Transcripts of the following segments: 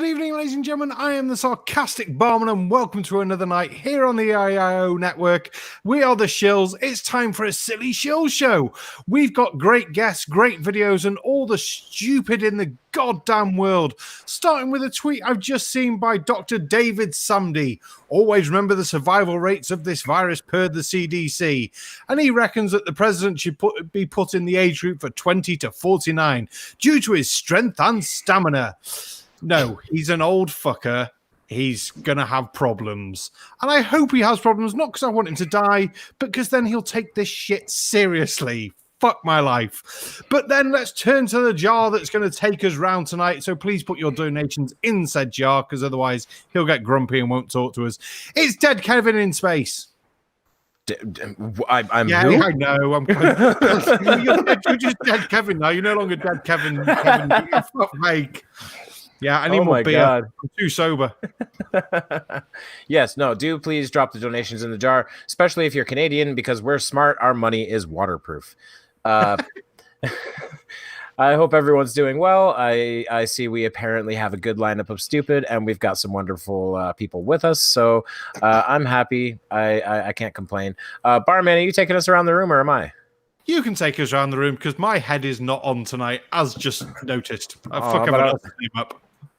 evening, ladies and gentlemen. I am the Sarcastic Barman, and welcome to another night here on the EiE Network. We are the Shills. It's time for a silly shill show. We've got great guests, great videos, and all the stupid in the goddamn world. Starting with a tweet I've just seen by Dr. David Sumdy. Always remember the survival rates of this virus per the CDC. And he reckons that the president should be put in the age group for 20 to 49 due to his strength and stamina. No, he's an old fucker. He's going to have problems. And I hope he has problems, not because I want him to die, but because then he'll take this shit seriously. Fuck my life. But then let's turn to the jar that's going to take us round tonight. So please put your donations in said jar, because otherwise he'll get grumpy and won't talk to us. It's DeadKennedyInSpace. I'm yeah, who? I know. You're just Dead Kevin now. You're no longer Dead Kevin. Fuck fake. Yeah, I need more beer. God. I'm too sober. Yes, no, do please drop the donations in the jar, especially if you're Canadian, because we're smart. Our money is waterproof. I hope everyone's doing well. I see we apparently have a good lineup of stupid, and we've got some wonderful people with us, so I'm happy. I can't complain. Barman, are you taking us around the room, or am I? You can take us around the room, because my head is not on tonight, as just noticed.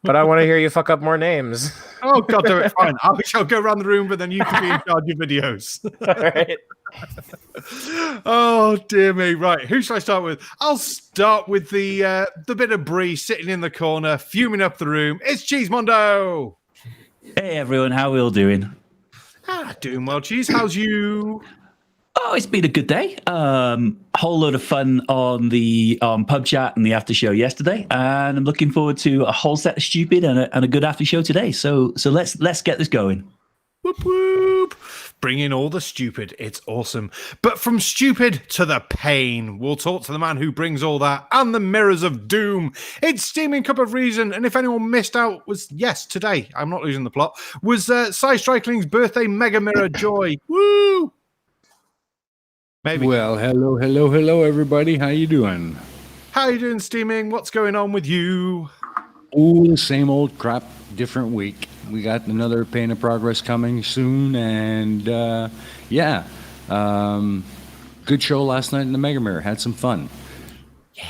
But I want to hear you fuck up more names. Oh, God, do it. Fine. I shall go around the room, but then you can be in charge of videos. All right. Oh, dear me. Right, who should I start with? I'll start with the bit of Brie sitting in the corner, fuming up the room. It's Cheese Mondo. Hey, everyone. How are we all doing? Doing well, Cheese. How's you? Oh, it's been a good day. Whole load of fun on the pub chat and the after show yesterday, and I'm looking forward to a whole set of stupid and a good after show today. So let's get this going. Whoop whoop! Bring in all the stupid. It's awesome. But from stupid to the pain, we'll talk to the man who brings all that and the mirrors of doom. It's Steaming Cup of Reason, and if anyone missed out, was today. I'm not losing the plot. Was SciStrikeling's birthday mega mirror joy? Woo! Maybe. Well, hello, everybody. How you doing? How you doing, Steaming? What's going on with you? Oh, same old crap, different week. We got another Pain of Progress coming soon, and good show last night in the Mega Mirror. Had some fun. Yeah,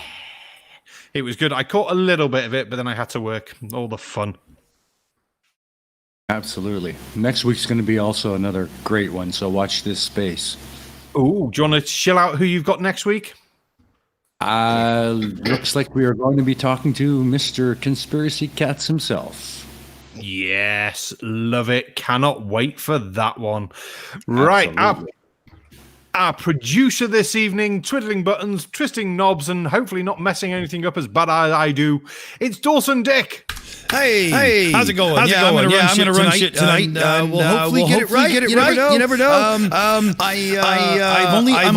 it was good. I caught a little bit of it, but then I had to work. All the fun. Absolutely. Next week's going to be also another great one, so watch this space. Oh, do you want to chill out who you've got next week? Looks like we are going to be talking to Mr. Conspiracy Cats himself. Yes, love it. Cannot wait for that one. Right, our producer this evening, twiddling buttons, twisting knobs, and hopefully not messing anything up as bad as I do. It's Dawson Dick. Hey, how's it going? I'm going to run shit tonight. We'll hopefully get it right. You never know. I'm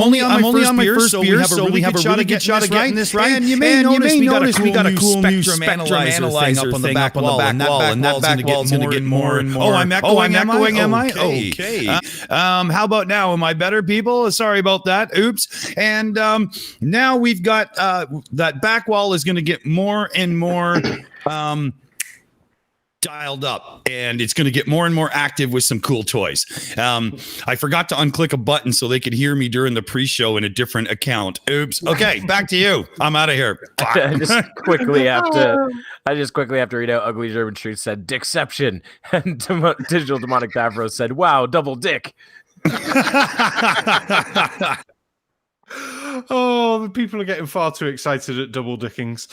only on my first beer, so we have a really good shot of getting this right. And you may notice we got a cool new spectrum analyzer up on the back wall, and that back wall's going to get more and more. Oh, I'm echoing, am I? Okay. How about now? Am I better, people? Sorry about that. Oops. And now we've got that back wall is going to get more and more dialed up, and it's going to get more and more active with some cool toys. I forgot to unclick a button so they could hear me during the pre-show in a different account. Oops. Okay, back to you. I'm out of here. I just quickly have to read out Ugly German Truth said Dickception, and Digital Demonic Davro said, wow, double dick. Oh, the people are getting far too excited at double dickings.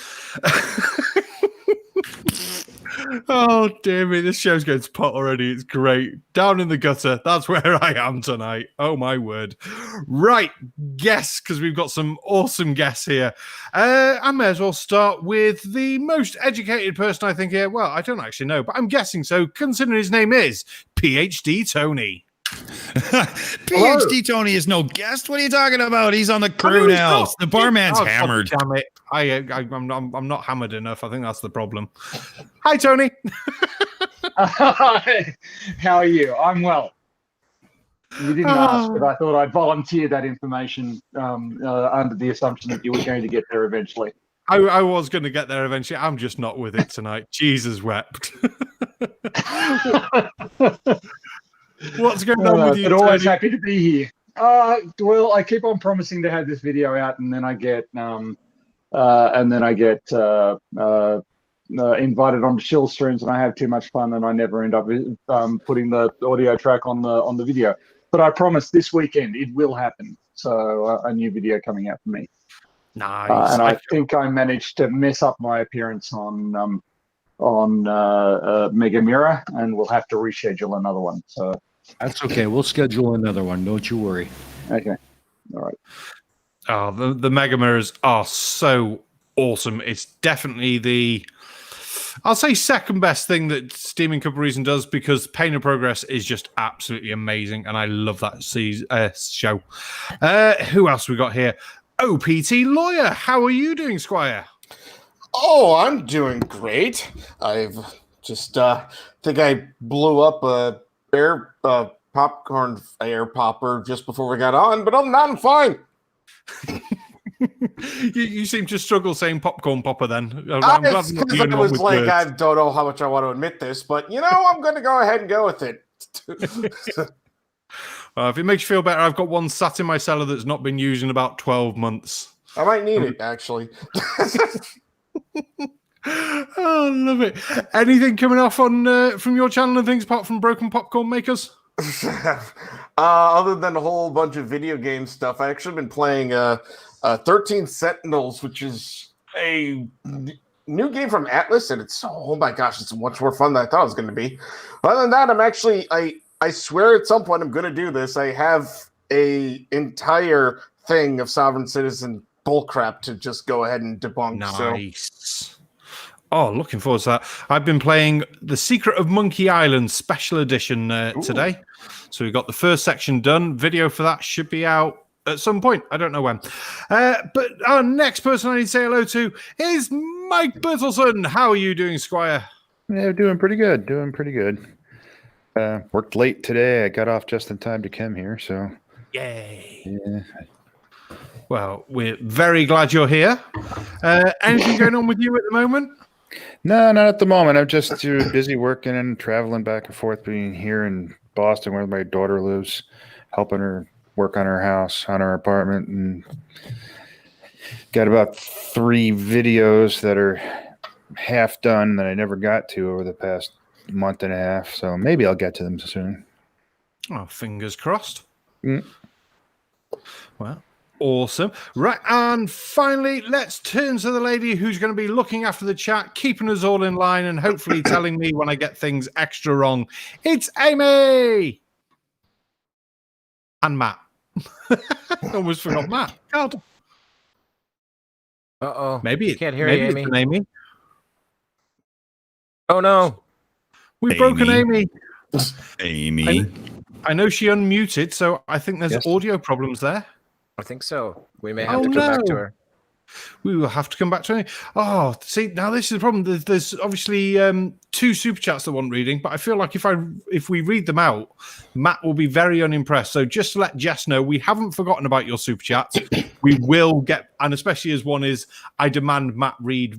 Oh, dear me. This show's going to pot already. It's great. Down in the gutter. That's where I am tonight. Oh, my word. Right. Guests, because we've got some awesome guests here. I may as well start with the most educated person I think here. Well, I don't actually know, but I'm guessing so, considering his name is PhD Tony. PhD Tony is no guest. What are you talking about? He's on the crew now. The barman's hammered. Damn it! I'm not hammered enough. I think that's the problem. Hi, Tony. Hi. How are you? I'm well. You didn't ask, but I thought I'd volunteer that information under the assumption that you were going to get there eventually. I was going to get there eventually. I'm just not with it tonight. Jesus wept. What's going on with you? But always Tony? happy to be here. Well, I keep on promising to have this video out, and then I get invited onto Shills streams, and I have too much fun, and I never end up putting the audio track on the video. But I promise this weekend it will happen. So a new video coming out for me. Nice. And I think I managed to mess up my appearance on Mega Mirror, and we'll have to reschedule another one. So That's okay. We'll schedule another one. Don't you worry. okay, all right. Oh, the Mega Mirrors are so awesome. It's definitely I'll say second best thing that Steaming Cup of Reason does, because Pain of Progress is just absolutely amazing, and I love that show. Who else we got here? OPTLawyer. How are you doing, Squire? Oh, I'm doing great. I've just think I blew up a popcorn air popper just before we got on, but other than that, I'm fine. You seem to struggle saying popcorn popper then. I'm I glad was I'm not the only one with like, words. I don't know how much I want to admit this, but I'm going to go ahead and go with it. If it makes you feel better, I've got one sat in my cellar that's not been used in about 12 months. I might need it, actually. Oh, I love it. Anything coming off on from your channel and things apart from Broken Popcorn Makers? Other than a whole bunch of video game stuff, I actually been playing 13 Sentinels, which is a new game from Atlas, and it's oh my gosh, it's much more fun than I thought it was going to be. Other than that, I'm actually I swear at some point I'm going to do this. I have a entire thing of Sovereign Citizen bullcrap to just go ahead and debunk. Nice. So. Oh, looking forward to that. I've been playing The Secret of Monkey Island Special Edition today. So we've got the first section done. Video for that should be out at some point. I don't know when. But our next person I need to say hello to is Mike Bertelson. How are you doing, Squire? Yeah, doing pretty good. Worked late today. I got off just in time to come here, so. Yay. Yeah. Well, we're very glad you're here. Anything going on with you at the moment? No, not at the moment. I'm just too busy working and traveling back and forth between here and Boston, where my daughter lives, helping her work on her house, on her apartment, and got about 3 videos that are half done that I never got to over the past month and a half. So maybe I'll get to them soon. Oh, fingers crossed. Mm. Well, awesome. Right, and finally, let's turn to the lady who's going to be looking after the chat, keeping us all in line, and hopefully telling me when I get things extra wrong. It's Aimee! And Matt. Almost forgot Matt. God. Uh-oh. Maybe can't hear maybe you, it's Aimee. an Aimee. Oh, no. We've broken Aimee. Aimee. I know she unmuted, so I think there's Yes. audio problems there. I think so. We may have to come back to her. We will have to come back to her. Oh, see, now this is the problem. There's obviously 2 super chats that want reading, but I feel like if we read them out, Matt will be very unimpressed. So just to let Jess know, we haven't forgotten about your super chats. We will get, and especially as one is, I demand Matt read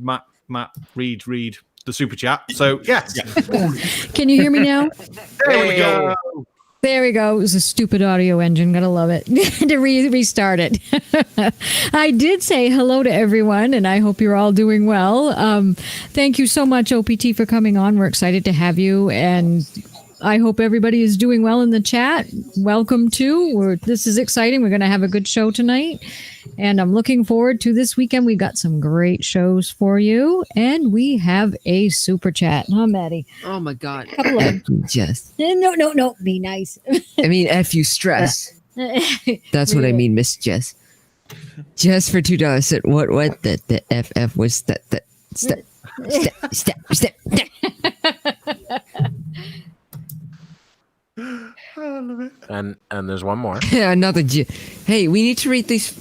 the super chat. So yes, Can you hear me now? there we go. There we go. It was a stupid audio engine. Gotta love it. To restart it. I did say hello to everyone, and I hope you're all doing well. Thank you so much, OPT, for coming on. We're excited to have you, and I hope everybody is doing well in the chat. Welcome to. This is exciting. We're going to have a good show tonight, and I'm looking forward to this weekend. We've got some great shows for you, and we have a super chat. Huh, Maddie? Oh my God. Couple of Jess. No. Be nice. I mean, F you stress. That's what I mean, Miss Jess. Just for $2 said, what, the FF was step. And there's one more. Another G. Hey, we need to read these.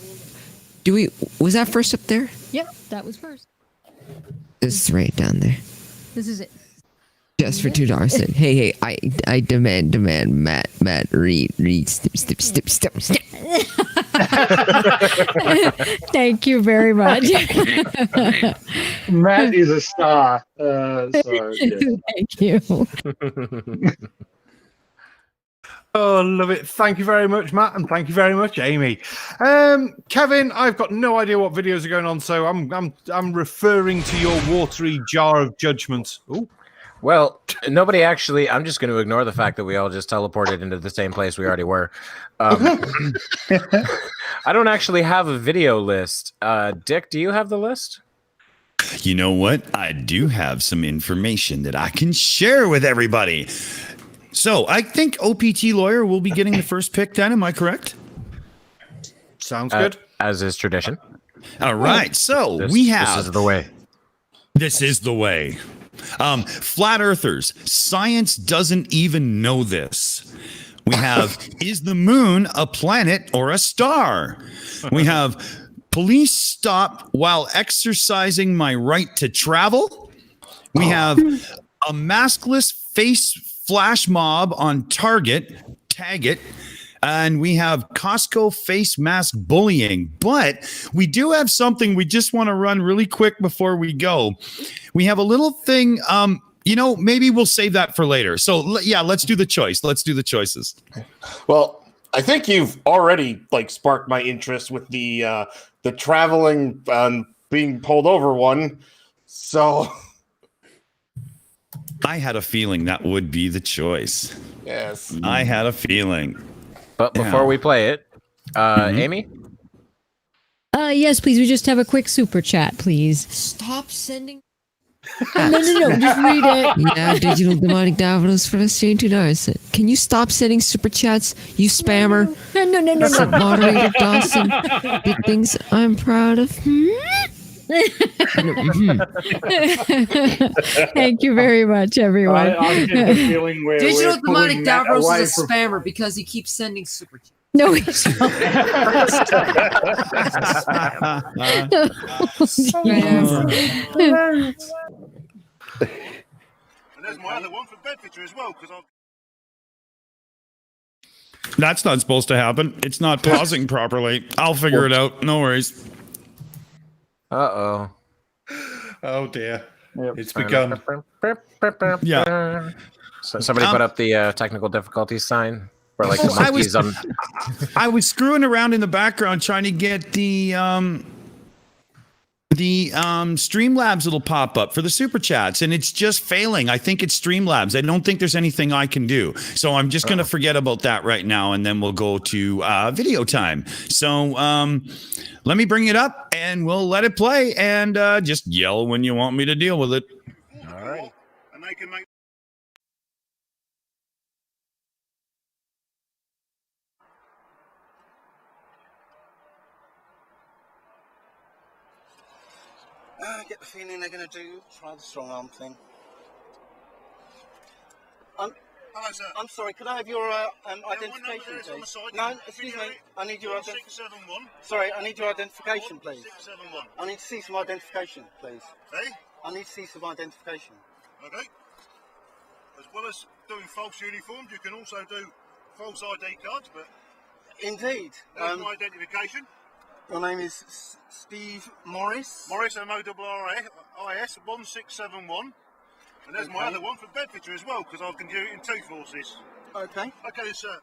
Was that first up there? Yep, that was first. It's right down there. This is it. Just for $2 said, hey, I demand, Matt, read, step. Thank you very much. Matt is a star. So, yeah. Thank you. Oh, love it. Thank you very much, Matt, and thank you very much, Aimee. Kevin, I've got no idea what videos are going on, so I'm referring to your watery jar of judgment. Ooh. Well, nobody actually. I'm just going to ignore the fact that we all just teleported into the same place we already were. I don't actually have a video list. Dick, do you have the list? You know what? I do have some information that I can share with everybody. So I think OPTLawyer will be getting the first pick then. Am I correct? Sounds good. As is tradition. All right. So This is the way. This is the way. Flat earthers. Science doesn't even know this. We have, is the moon a planet or a star? We have, police stop while exercising my right to travel. We have a maskless face flash mob on Target, tag it. And we have Costco face mask bullying. But we do have something we just want to run really quick before we go. We have a little thing, maybe we'll save that for later. So, yeah, let's do the choice. Let's do the choices. Well, I think you've already sparked my interest with the traveling being pulled over one. So I had a feeling that would be the choice. Yes. I had a feeling. But before we play it, Aimee? Yes, please. We just have a quick super chat, please. Stop sending. No, just read it. Yeah, digital demonic Davros for us $2. Can you stop sending super chats, you spammer? No. Moderator Dawson did things I'm proud of. Thank you very much, everyone. I'm getting a feeling where Digital we're demonic pulling Matt Davros away is a from- spammer because he keeps sending super chats. No, he's not. And there's my other one for Bedfordshire as well, because I've... That's not supposed to happen. It's not pausing properly. I'll figure it out. No worries. Uh-oh. Oh, dear. Yep. It's begun. Yeah. So somebody put up the technical difficulties sign for the monkeys on. I was screwing around in the background trying to get the Streamlabs little pop up for the super chats, and it's just failing. I think it's Streamlabs. I don't think there's anything I can do. So I'm just going to forget about that right now, and then we'll go to video time. So let me bring it up, and we'll let it play, and just yell when you want me to deal with it. All right. And they can make... I get the feeling they're going to try the strong arm thing. Hello, sir. I'm sorry, could I have your identification, please? No, excuse me. I need your identification. 671. Sorry, I need your identification, please. 671. I need to see some identification, please. Hey? I need to see some identification. Okay. As well as doing false uniforms, you can also do false ID cards, but... Indeed. There's my identification. Your name is Steve Morris? Morris, M-O-R-R-I-S, 1671. And there's my other one for Bedfordshire as well, because I can do it in two forces. Okay. Okay, sir.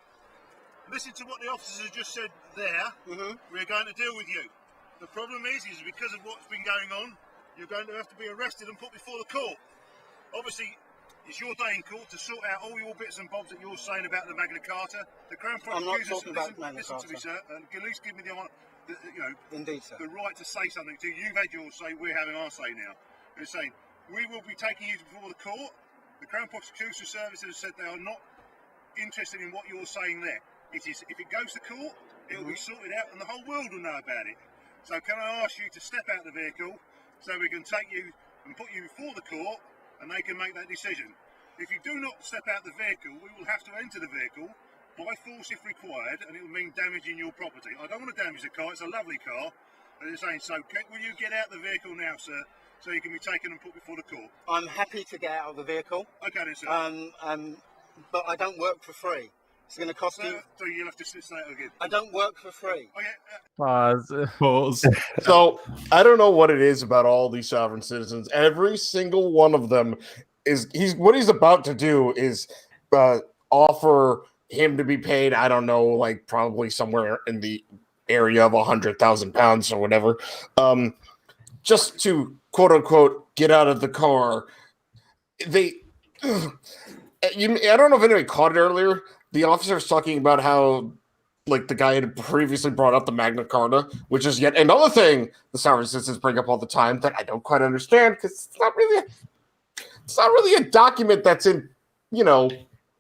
Listen to what the officers have just said there. We're going to deal with you. The problem is because of what's been going on, you're going to have to be arrested and put before the court. Obviously, it's your day in court to sort out all your bits and bobs that you're saying about the Magna Carta. The Crown Prosecutor... I'm not talking about Magna Listen Carta. to me, sir, and at least give me Indeed, sir. the right to say something to you. You've had your say, we're having our say now. They're saying, we will be taking you before the court. The Crown Prosecution Service has said they are not interested in what you're saying there. It is, if it goes to court, it will be sorted out and the whole world will know about it. So can I ask you to step out of the vehicle so we can take you and put you before the court and they can make that decision. If you do not step out the vehicle, we will have to enter the vehicle by force if required, and it will mean damaging your property. I don't want to damage the car, it's a lovely car. And they're saying, so will you get out the vehicle now, sir, so you can be taken and put before the court? I'm happy to get out of the vehicle. Okay then, sir. But I don't work for free. It's going to cost you. So you'll have to say it again. I don't work for free. Pause. So I don't know what it is about all these sovereign citizens. Every single one of them what he's about to do is offer him to be paid. I don't know, like probably somewhere in the area of £100,000 or whatever, just to quote unquote get out of the car. I don't know if anybody caught it earlier. The officer was talking about how, like, the guy had previously brought up the Magna Carta, which is yet another thing the sovereign citizens bring up all the time that I don't quite understand, because it's not really a document that's in,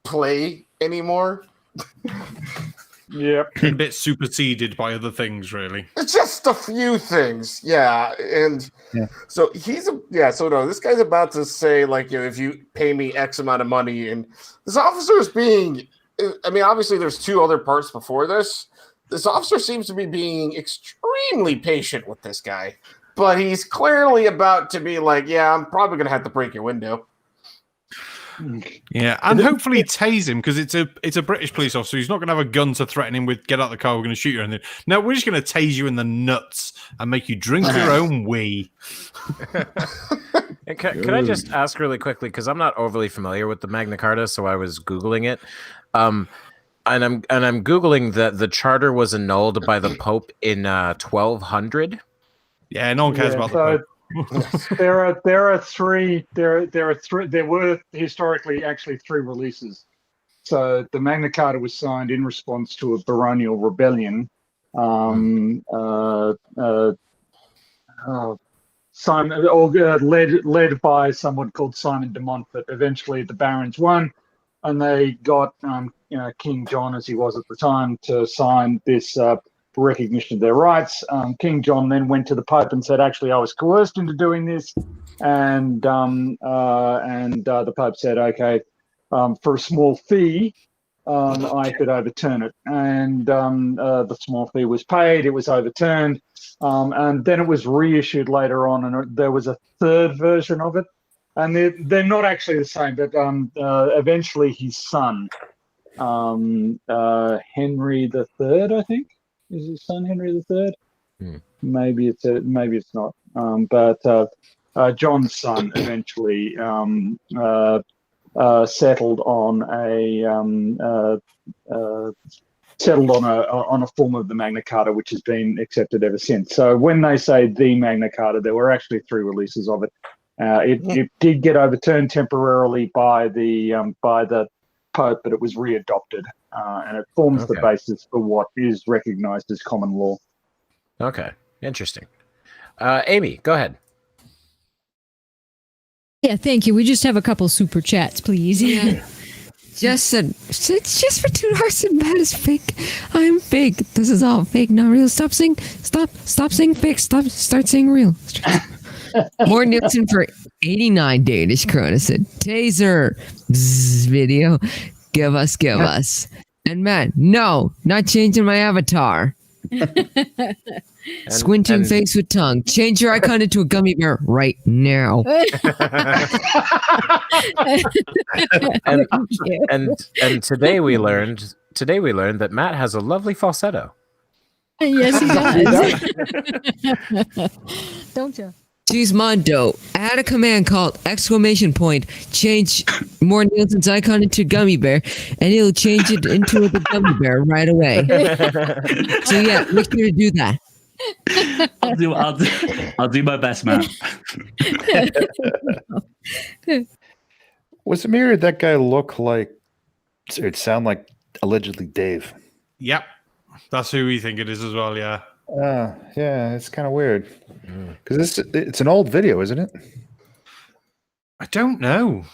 play anymore. Yep. A bit superseded by other things, really. It's just a few things, yeah. And so this guy's about to say, like, if you pay me X amount of money, and this officer is being, I mean, obviously there's two other parts before this. This officer seems to be being extremely patient with this guy, but he's clearly about to be like, yeah, I'm probably going to have to break your window. Yeah, and hopefully tase him, because it's a British police officer. He's not going to have a gun to threaten him with, get out of the car, we're going to shoot you or anything. No, we're just going to tase you in the nuts and make you drink your own wee. Can I just ask really quickly, because I'm not overly familiar with the Magna Carta, so I was Googling it. And I'm Googling that the charter was annulled by the Pope in 1200. Yeah, no one cares about the Pope. There were historically actually 3 releases. So the Magna Carta was signed in response to a baronial rebellion. Led by someone called Simon de Montfort. Eventually the barons won, and they got King John, as he was at the time, to sign this recognition of their rights. King John then went to the Pope and said, actually, I was coerced into doing this, and the Pope said, okay, for a small fee, I could overturn it. And the small fee was paid, it was overturned, and then it was reissued later on, and there was a 3rd version of it. And they're not actually the same, but eventually his son, Henry III, I think, is his son Henry III? Maybe it's not. But John's son eventually settled on a form of the Magna Carta, which has been accepted ever since. So when they say the Magna Carta, there were actually 3 releases of it. It did get overturned temporarily by the Pope, but it was readopted, and it forms the basis for what is recognized as common law. Okay, interesting. Aimee, go ahead. Yeah, thank you. We just have a couple super chats, please. Yeah. Just said, it's just for $2 and Matt is fake. I'm fake. This is all fake, not real. Stop saying fake. Start saying real. More Nielsen for 89 Danish krona said, taser video. Give us. And Matt, no, not changing my avatar. Squinting face with tongue. Change your icon into a gummy bear right now. and today we learned that Matt has a lovely falsetto. Yes, he does. Don't you? Mondo, add a command called ! Change More Nielsen's icon into gummy bear, and it'll change it into the gummy bear right away. So yeah, make sure to do that. I'll do my best, Matt. Was it me or did that guy look like? It sound like allegedly Dave. Yep, that's who we think it is as well. Yeah. Yeah, it's kind of weird because it's an old video, isn't it? I don't know.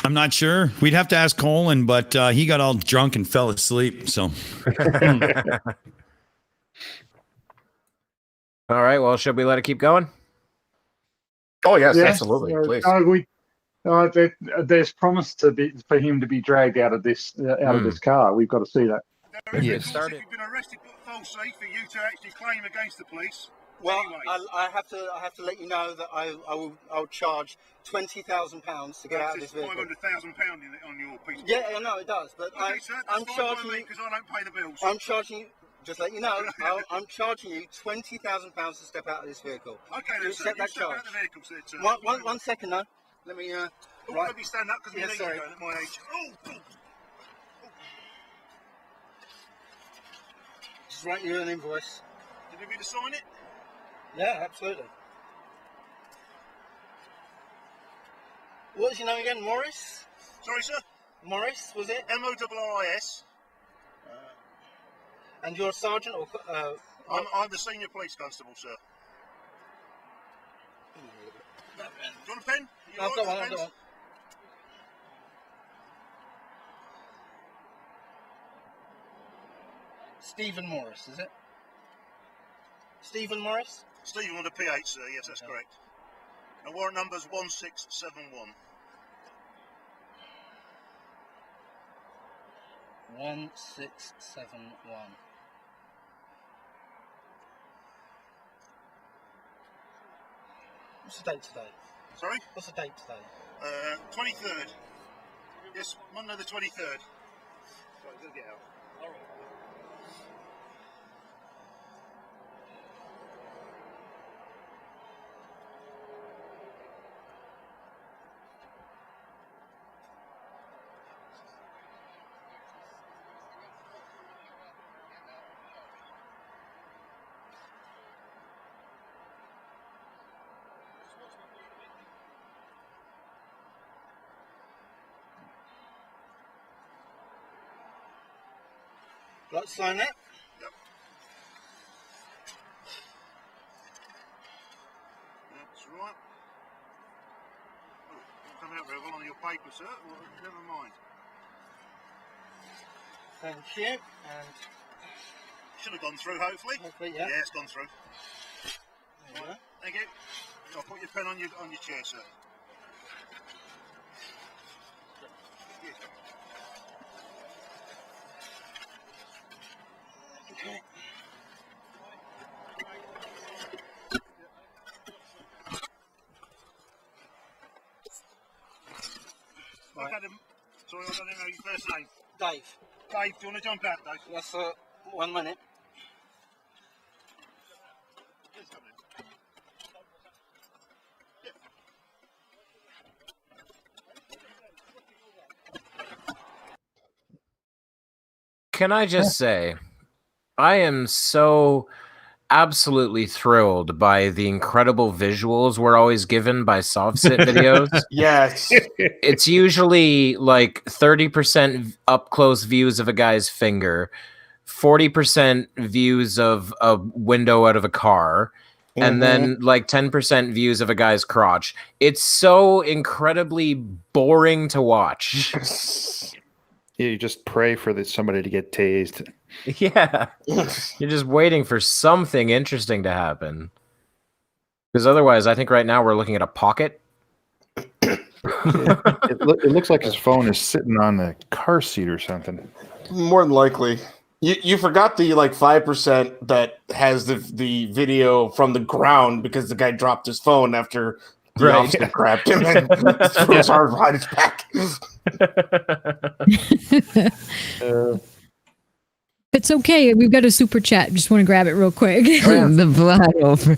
I'm not sure. We'd have to ask Colin, but he got all drunk and fell asleep. So, all right. Well, should we let it keep going? Oh yes, absolutely. Please. There's promise for him to be dragged out of this car. We've got to see that. Yes. You've been arrested falsely for you to actually claim against the police. Well, I have to let you know that I'll charge £20,000 to get out of this vehicle. £500,000 on your piece. Yeah, I know it does, but okay, sir, I'm charging you because I don't pay the bills. I'm charging you. Just let you know, I'm charging you £20,000 to step out of this vehicle. Okay, then, sir. Accept that charge. Out the vehicle, sir. One second, though. Let me. Right. Be stand up because yeah, sorry. At my age. Oh. Just write you an invoice. Did you need to sign it? Yeah, absolutely. What was your name again? Morris? Sorry, sir? Morris, was it? MORRIS. And you're a sergeant or... I'm the senior police constable, sir. Do you want a pen? I've got one. Stephen Morris, is it? Stephen Morris? Stephen with a PH, sir. Yes, that's correct. And warrant number's 1671. 1671. What's the date today? Sorry? What's the date today? 23rd. Yes, Monday the 23rd. Sorry, go get out. All right. Let's sign that. Yep. That's right. Oh, not coming out very well on your paper, sir. Well, never mind. Thank you. And should have gone through, hopefully. Yeah. Yeah, it's gone through. There you go. Thank you. I'll put your pen on your chair, sir. Okay. Right. Sorry, I don't know your first name. Dave. Dave, do you want to jump out, Dave? Yes, sir. 1 minute. Can I just say, I am so absolutely thrilled by the incredible visuals we're always given by SovSit videos. Yes. It's usually like 30% up close views of a guy's finger, 40% views of a window out of a car, and then like 10% views of a guy's crotch. It's so incredibly boring to watch. You just pray for somebody to get tased. Yeah. You're just waiting for something interesting to happen. Because otherwise, I think right now we're looking at a pocket. It looks like his phone is sitting on the car seat or something. More than likely. You forgot the like 5% that has the video from the ground because the guy dropped his phone after the officer grabbed him and threw his arm behind his back. It's okay. We've got a super chat. Just want to grab it real quick. The butthole for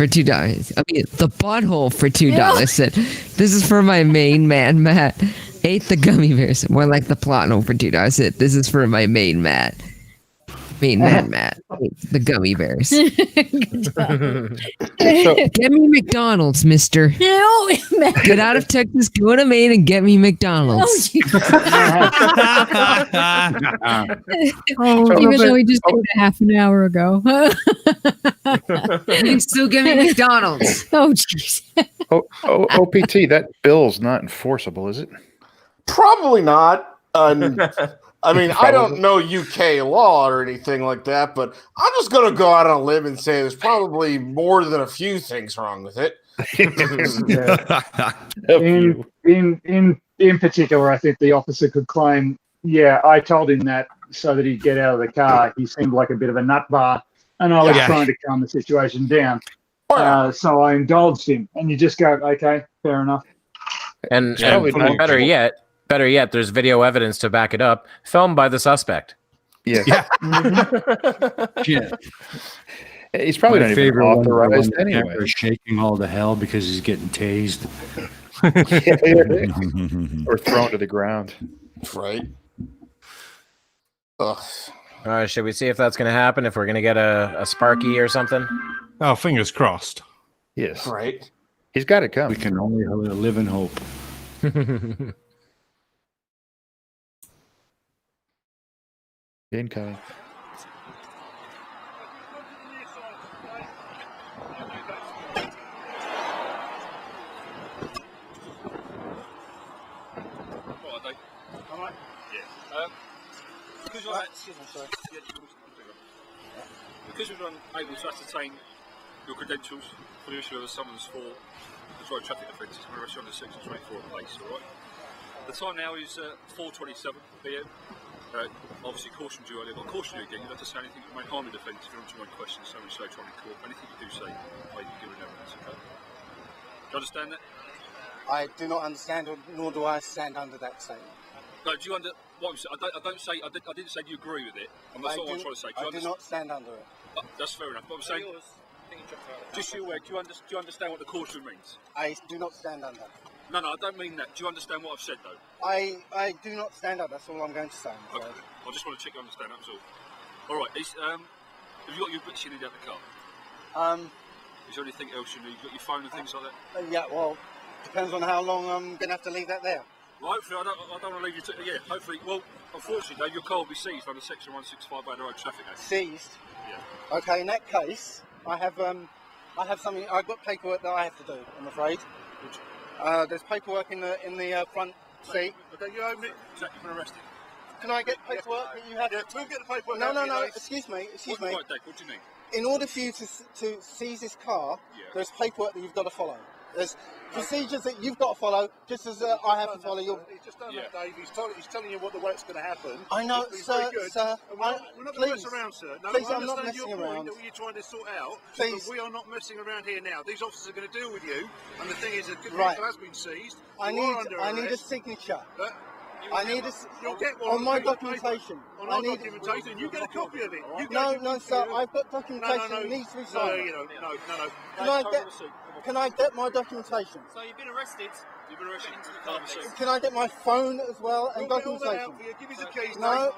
$2. I mean, the butthole for $2 said, "This is for my main man, Matt. Ate the gummy bears." More like the plot hole for $2 said, "This is for my main Matt. Main man, Matt. Ate the gummy bears." Get me McDonald's, mister. No, get out of Texas, go to Maine, and get me McDonald's. Even though he just did it half an hour ago. You still get me McDonald's. Oh, jeez. OPT, that bill's not enforceable, is it? Probably not. I mean, I don't know UK law or anything like that, but I'm just going to go out on a limb and say there's probably more than a few things wrong with it. In particular, I think the officer could claim, yeah, I told him that so that he'd get out of the car. He seemed like a bit of a nut bar. and I was Yeah. trying to calm the situation down. Oh, So I indulged him, and you just go, okay, fair enough. And probably not better yet, there's video evidence to back it up, filmed by the suspect. Yeah. Yeah. He's probably My not even favorite one is the one authorized the anyway. camera's shaking all to hell because he's getting tased. Or thrown to the ground. right. Ugh. All right, should we see if that's going to happen? If we're going to get a Sparky or something? Oh, fingers crossed. Yes. Right. He's got to come. We can only live in hope. Incoming. Because we're unable to ascertain your credentials for the issue of a summons for the road traffic offences, we're arrested under section 24 of place, alright? The time now is 4:27 PM. Obviously cautioned you earlier, but I caution you again, you don't have to say anything that may harm the defence if you're on to my questions, so we say trying to court. Anything you do say may be given evidence, okay? Do you understand that? I do not understand, nor do I stand under that statement. No, do you what I'm saying? I didn't say you agree with it. That's what I'm trying to say. I do not stand under it. That's fair enough. But I'm saying, just so you're aware, do you understand what the caution means? I do not stand under. No, I don't mean that. Do you understand what I've said, though? I do not stand up. That's all I'm going to say. Okay. I just want to check you understand. That's all. All right. Have you got your bits you need out the car? Is there anything else you need? You got your phone and things like that? Yeah. Well, depends on how long I'm going to have to leave that there. Well, hopefully, I don't want to leave you to. Yeah. Hopefully. Well, unfortunately, though, your car will be seized under Section 165 by the Road Traffic Act. Seized. Yeah. Okay. In that case, I have something. I've got paperwork that I have to do. I'm afraid. There's paperwork in the front seat. Okay, you own it. You've been arrested. Can I get paperwork that you have? Yeah, we'll get the paperwork. No. Excuse me. Right, Dave, what do you need? In order for you to seize this car, there's paperwork that you've got to follow. There's procedures that you've got to follow, just as I have to follow your. He's just done that, Dave. He's telling you what the way it's going to happen. I know, sir. We're not going to mess around, sir. No, please, I I'm not understand messing your around. Point that you're trying to sort out. Please. But we are not messing around here now. These officers are going to deal with you, and the thing is, the vehicle has been seized. I need a signature. You'll get one on my documentation. On our documentation, you get a copy of it. No, sir. I've got documentation that needs to be signed. No. Can I get my documentation? So you've been arrested. You've been arrested into the car. Can I get my phone as well and documentation? Give us the keys. No.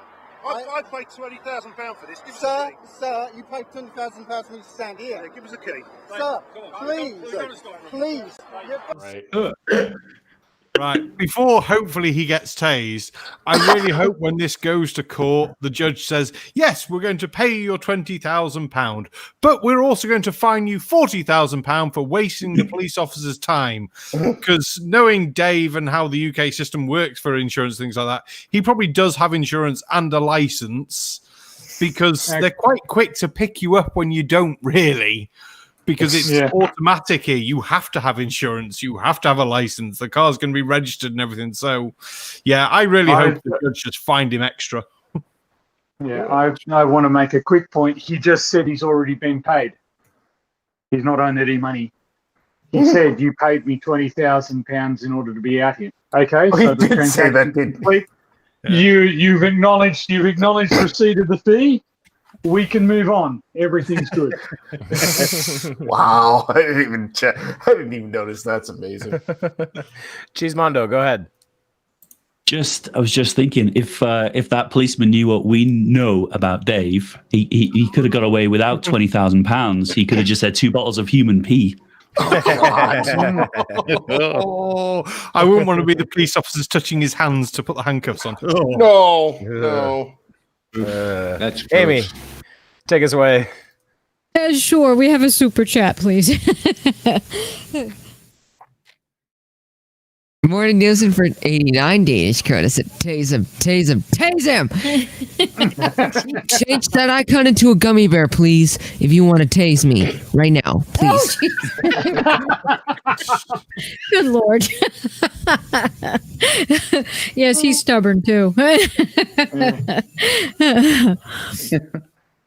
I paid £20,000 for this. Sir, you paid £20,000 for me to stand here. Yeah, give us a key. Sir, please. Right. Right. Before hopefully he gets tased, I really hope when this goes to court, the judge says, yes, we're going to pay you your £20,000, but we're also going to fine you £40,000 for wasting the police officer's time. Because knowing Dave and how the UK system works for insurance, things like that, he probably does have insurance and a license because they're quite quick to pick you up when you don't really. Because it's automatic here. You have to have insurance. You have to have a license. The car's going to be registered and everything. So, yeah, I really hope the judge just fined him extra. Yeah, I want to make a quick point. He just said he's already been paid. He's not owed any money. He said you paid me £20,000 in order to be out here. Okay, so the transaction complete. You've acknowledged receipt of the fee. We can move on. Everything's good. Wow. I didn't even notice. That's amazing. Cheesemondo, go ahead. I was just thinking, if that policeman knew what we know about Dave, he could have got away without £20,000. He could have just had 2 bottles of human pee. I wouldn't want to be the police officers touching his hands to put the handcuffs on. No. That's gross. Aimee, take us away. Sure, we have a super chat, please. Morning Nielsen for 89 Danish credits. Tase him. Change that icon into a gummy bear, please, if you want to tase me right now, please. Good Lord. Yes, he's stubborn too.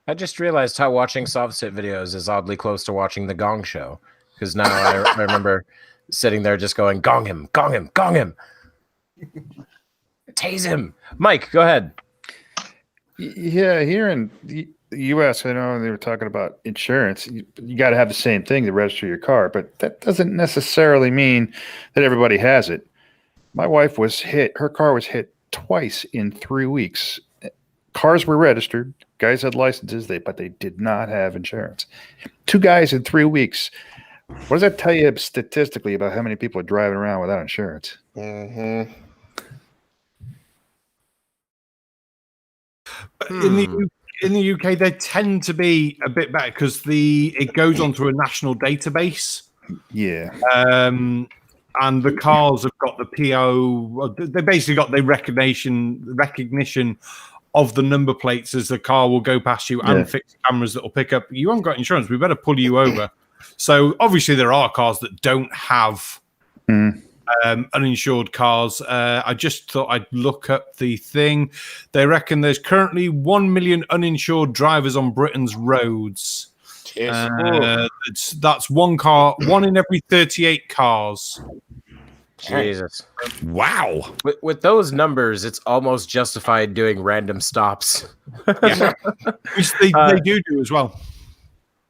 I just realized how watching soft sit videos is oddly close to watching the Gong Show, because now I remember sitting there just going, "Gong him, gong him, gong him, tase him." Mike, go ahead. Yeah, here in the U.S., I know they were talking about insurance. You got to have the same thing to register your car, but that doesn't necessarily mean that everybody has it. My wife was hit. Her car was hit twice in 3 weeks. Cars were registered. Guys had licenses, but they did not have insurance. 2 guys in 3 weeks. What does that tell you statistically about how many people are driving around without insurance? Mm-hmm. In the UK, they tend to be a bit better because it goes onto a national database. Yeah. And the cars have got the PO. They basically got the recognition of the number plates as the car will go past you and fix cameras that will pick up. You haven't got insurance. We better pull you over. So obviously there are cars that don't have uninsured cars. I just thought I'd look up the thing. They reckon there's currently 1 million uninsured drivers on Britain's roads. That's one in every 38 cars. Jesus. Wow. With those numbers, it's almost justified doing random stops. Yeah. Which they do as well.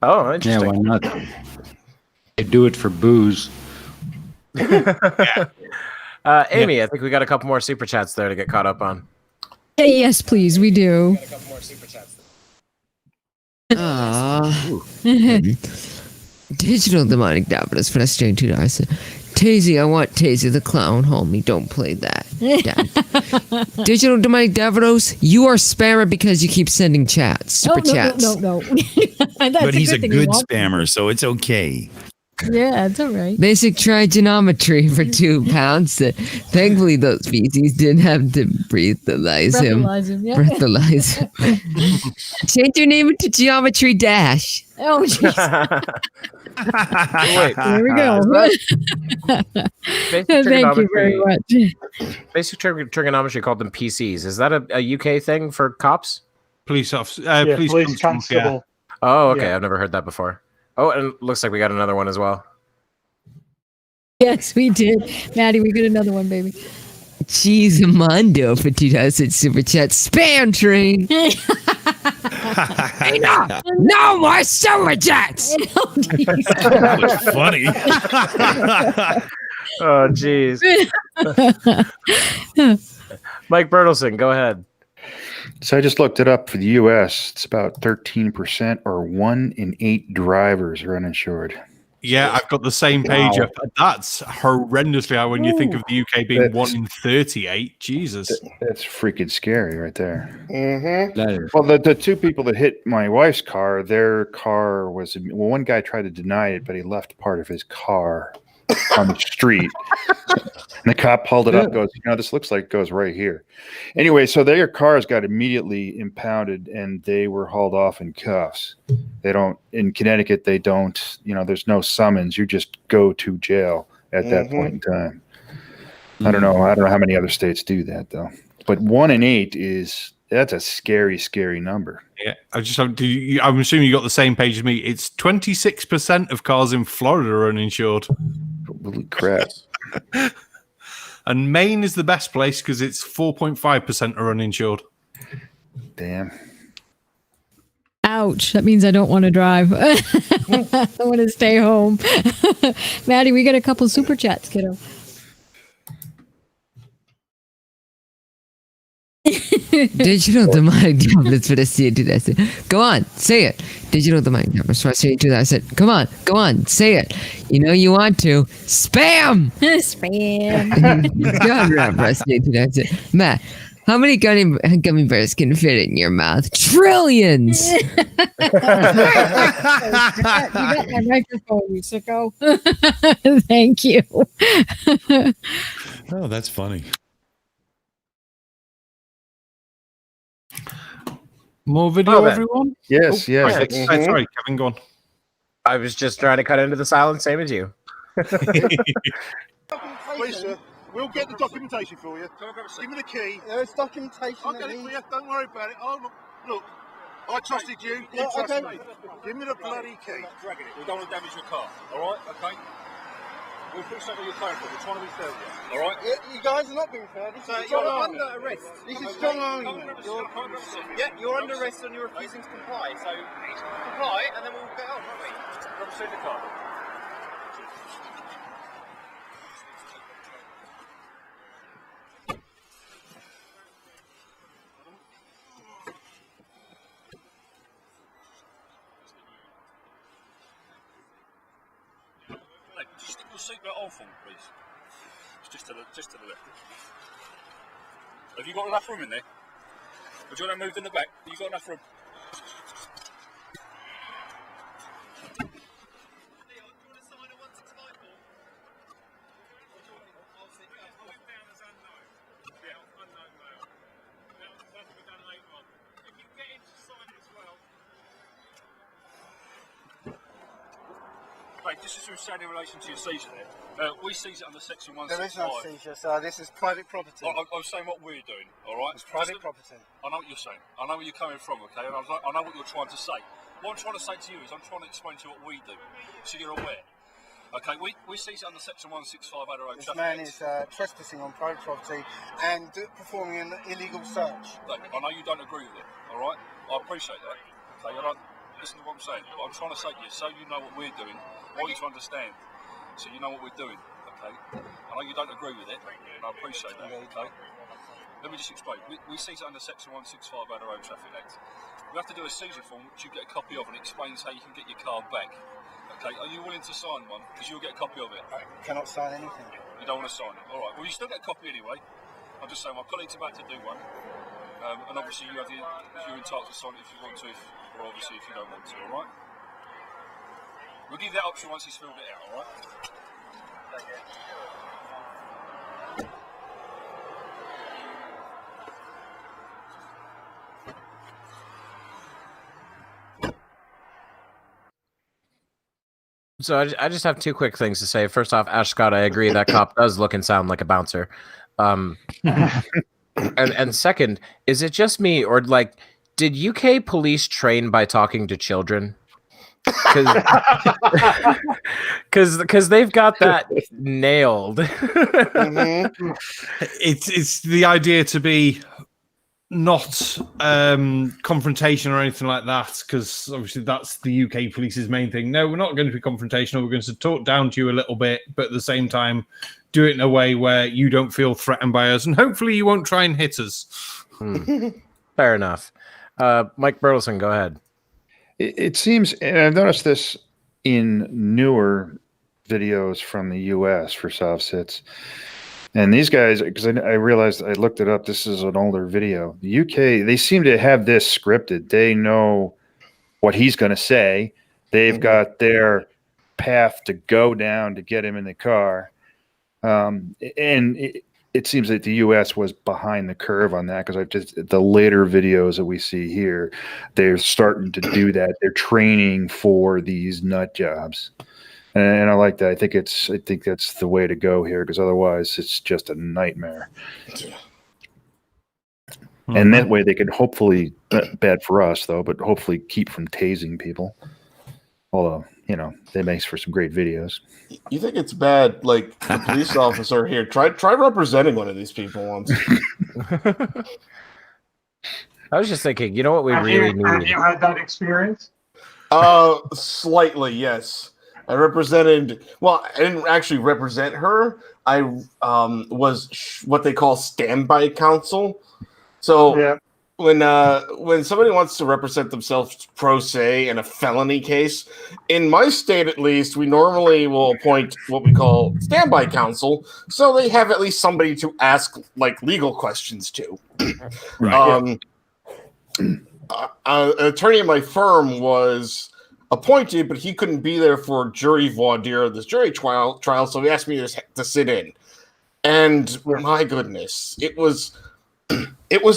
Oh, interesting. Yeah, why not? They do it for booze. Aimee, I think we got a couple more super chats there to get caught up on. Yes, please, we do. Got a couple more super chats. Digital demonic dabbers frustrating to us. Tazy, I want Tazy the clown, homie. Don't play that. Digital demonic Davros, you are spammer because you keep sending chats, super chats. No. But he's a good spammer, so it's okay. Yeah, it's all right. Basic trigonometry for £2. Thankfully, those species didn't have to breathalyze him. Breathalyze him. Change your name to Geometry Dash. Oh, jeez. Wait, there we go. Thank you very much. Basic trigonometry called them PCs. Is that a UK thing for cops? Police officer. Police constable. Oh, okay. Yeah. I've never heard that before. Oh, and it looks like we got another one as well. Yes, we did. Maddie, we got another one, baby. Cheese Mondo for 2000 super chat. Spam train. Hey, no more super chats. That was funny. Oh, jeez. Mike Bertelson, go ahead. So I just looked it up for the U.S. It's about 13% or 1 in 8 drivers are uninsured. Yeah, I've got the same page up. That's horrendously high when you think of the UK being 1 in 38. Jesus. That's freaking scary right there. Mm-hmm. Well, the 2 people that hit my wife's car, their car was... Well, one guy tried to deny it, but he left part of his car on the street. And the cop pulled it up, goes, this looks like it goes right here. Anyway, so their cars got immediately impounded and they were hauled off in cuffs. They don't, in Connecticut, they don't, there's no summons. You just go to jail at that point in time. I don't know how many other states do that though. But 1 in 8 that's a scary, scary number. Yeah, I'm assuming you got the same page as me. It's 26% of cars in Florida are uninsured. Holy crap. And Maine is the best place because it's 4.5% are uninsured. Damn. Ouch. That means I don't want to drive. I want to stay home. Maddie, we got a couple super chats, kiddo. Digital demonic tablets for the C2000. Go on, say it. Digital demonic tablets for the C2000. Come on, say it. You know you want to. Spam! Spam. God, rap for C2000. Matt, how many gummy bears can fit in your mouth? Trillions! You got my microphone, you sicko. Thank you. Oh, that's funny. More video, everyone? Yes. Sorry, Kevin, go on. I was just trying to cut into the silence, same as you. Please, sir, we'll get the documentation for you. Give me the key. There's documentation. I'll get it for you. Don't worry about it. Oh, look. I trusted you. You trusted me. Give me the bloody key. Dragging it. We don't want to damage your car. All right? Okay. We'll put something in your car for. We're trying to be fair here. All right? You guys are not being fair. You're under arrest. This is strong arming. You're under arrest and you're refusing to comply. So comply, and then we'll get on, won't we? Represent the car. Just stick your seatbelt on for me, please. It's just to the left. Have you got enough room in there? Or do you want to move in the back? Have you got enough room? This is saying in relation to your seizure there. We seize it under section 165. There is no seizure, sir. This is private property. I'm saying what we're doing, all right? It's private property. I know what you're saying. I know where you're coming from, okay? And I know what you're trying to say. What I'm trying to say to you is I'm trying to explain to you what we do, so you're aware. Okay, we seize it under section 165 under road traffic. This man is trespassing on private property and performing an illegal search. Look, I know you don't agree with it, all right? I appreciate that. Okay, I don't listen to what I'm saying, but I'm trying to say to you so you know what we're doing. I want you to understand, so you know what we're doing, okay? I know you don't agree with it, and I appreciate that, okay? Let me just explain. We seize it under section 165 of the Road Traffic Act. We have to do a seizure form, which you get a copy of, and it explains how you can get your car back. Okay, are you willing to sign one? Because you'll get a copy of it. I cannot sign anything. You don't want to sign it? All right, well, you still get a copy anyway. I'm just saying, my colleague's about to do one. And obviously, you're entitled to sign it if you want to, or obviously if you don't want to, all right? We'll give you that option once he's filled it out, all right? So I just have two quick things to say. First off, Ash Scott, I agree that cop does look and sound like a bouncer. And second, is it just me, or like, did UK police train by talking to children? Because they've got that nailed. It's the idea to be not confrontation or anything like that, because obviously that's the UK police's main thing. No, we're not going to be confrontational. We're going to talk down to you a little bit, but at the same time, do it in a way where you don't feel threatened by us, and hopefully you won't try and hit us. Fair enough. Mike Burleson, go ahead. It seems, and I've noticed this in newer videos from the US for soft sits, and these guys, because I realized, I looked it up, this is an older video. The UK, they seem to have this scripted. They know what he's going to say. They've got their path to go down to get him in the car. And it seems that the U.S. was behind the curve on that, because the later videos that we see here, they're starting to do that. They're training for these nut jobs, and I like that. I think that's the way to go here, because otherwise it's just a nightmare. And that way they can hopefully, bad for us though, but hopefully keep from tasing people. Although, that makes for some great videos. You think it's bad, like the police officer here? Try representing one of these people once. I was just thinking, you know what we really need? Have you had that experience? Slightly, yes. I represented. Well, I didn't actually represent her. I was what they call standby counsel. So. Yeah. When somebody wants to represent themselves pro se in a felony case, in my state at least, we normally will appoint what we call standby counsel, so they have at least somebody to ask like legal questions to. Right. An attorney in my firm was appointed, but he couldn't be there for jury voir dire of this jury trial, so he asked me to sit in. And my goodness, it was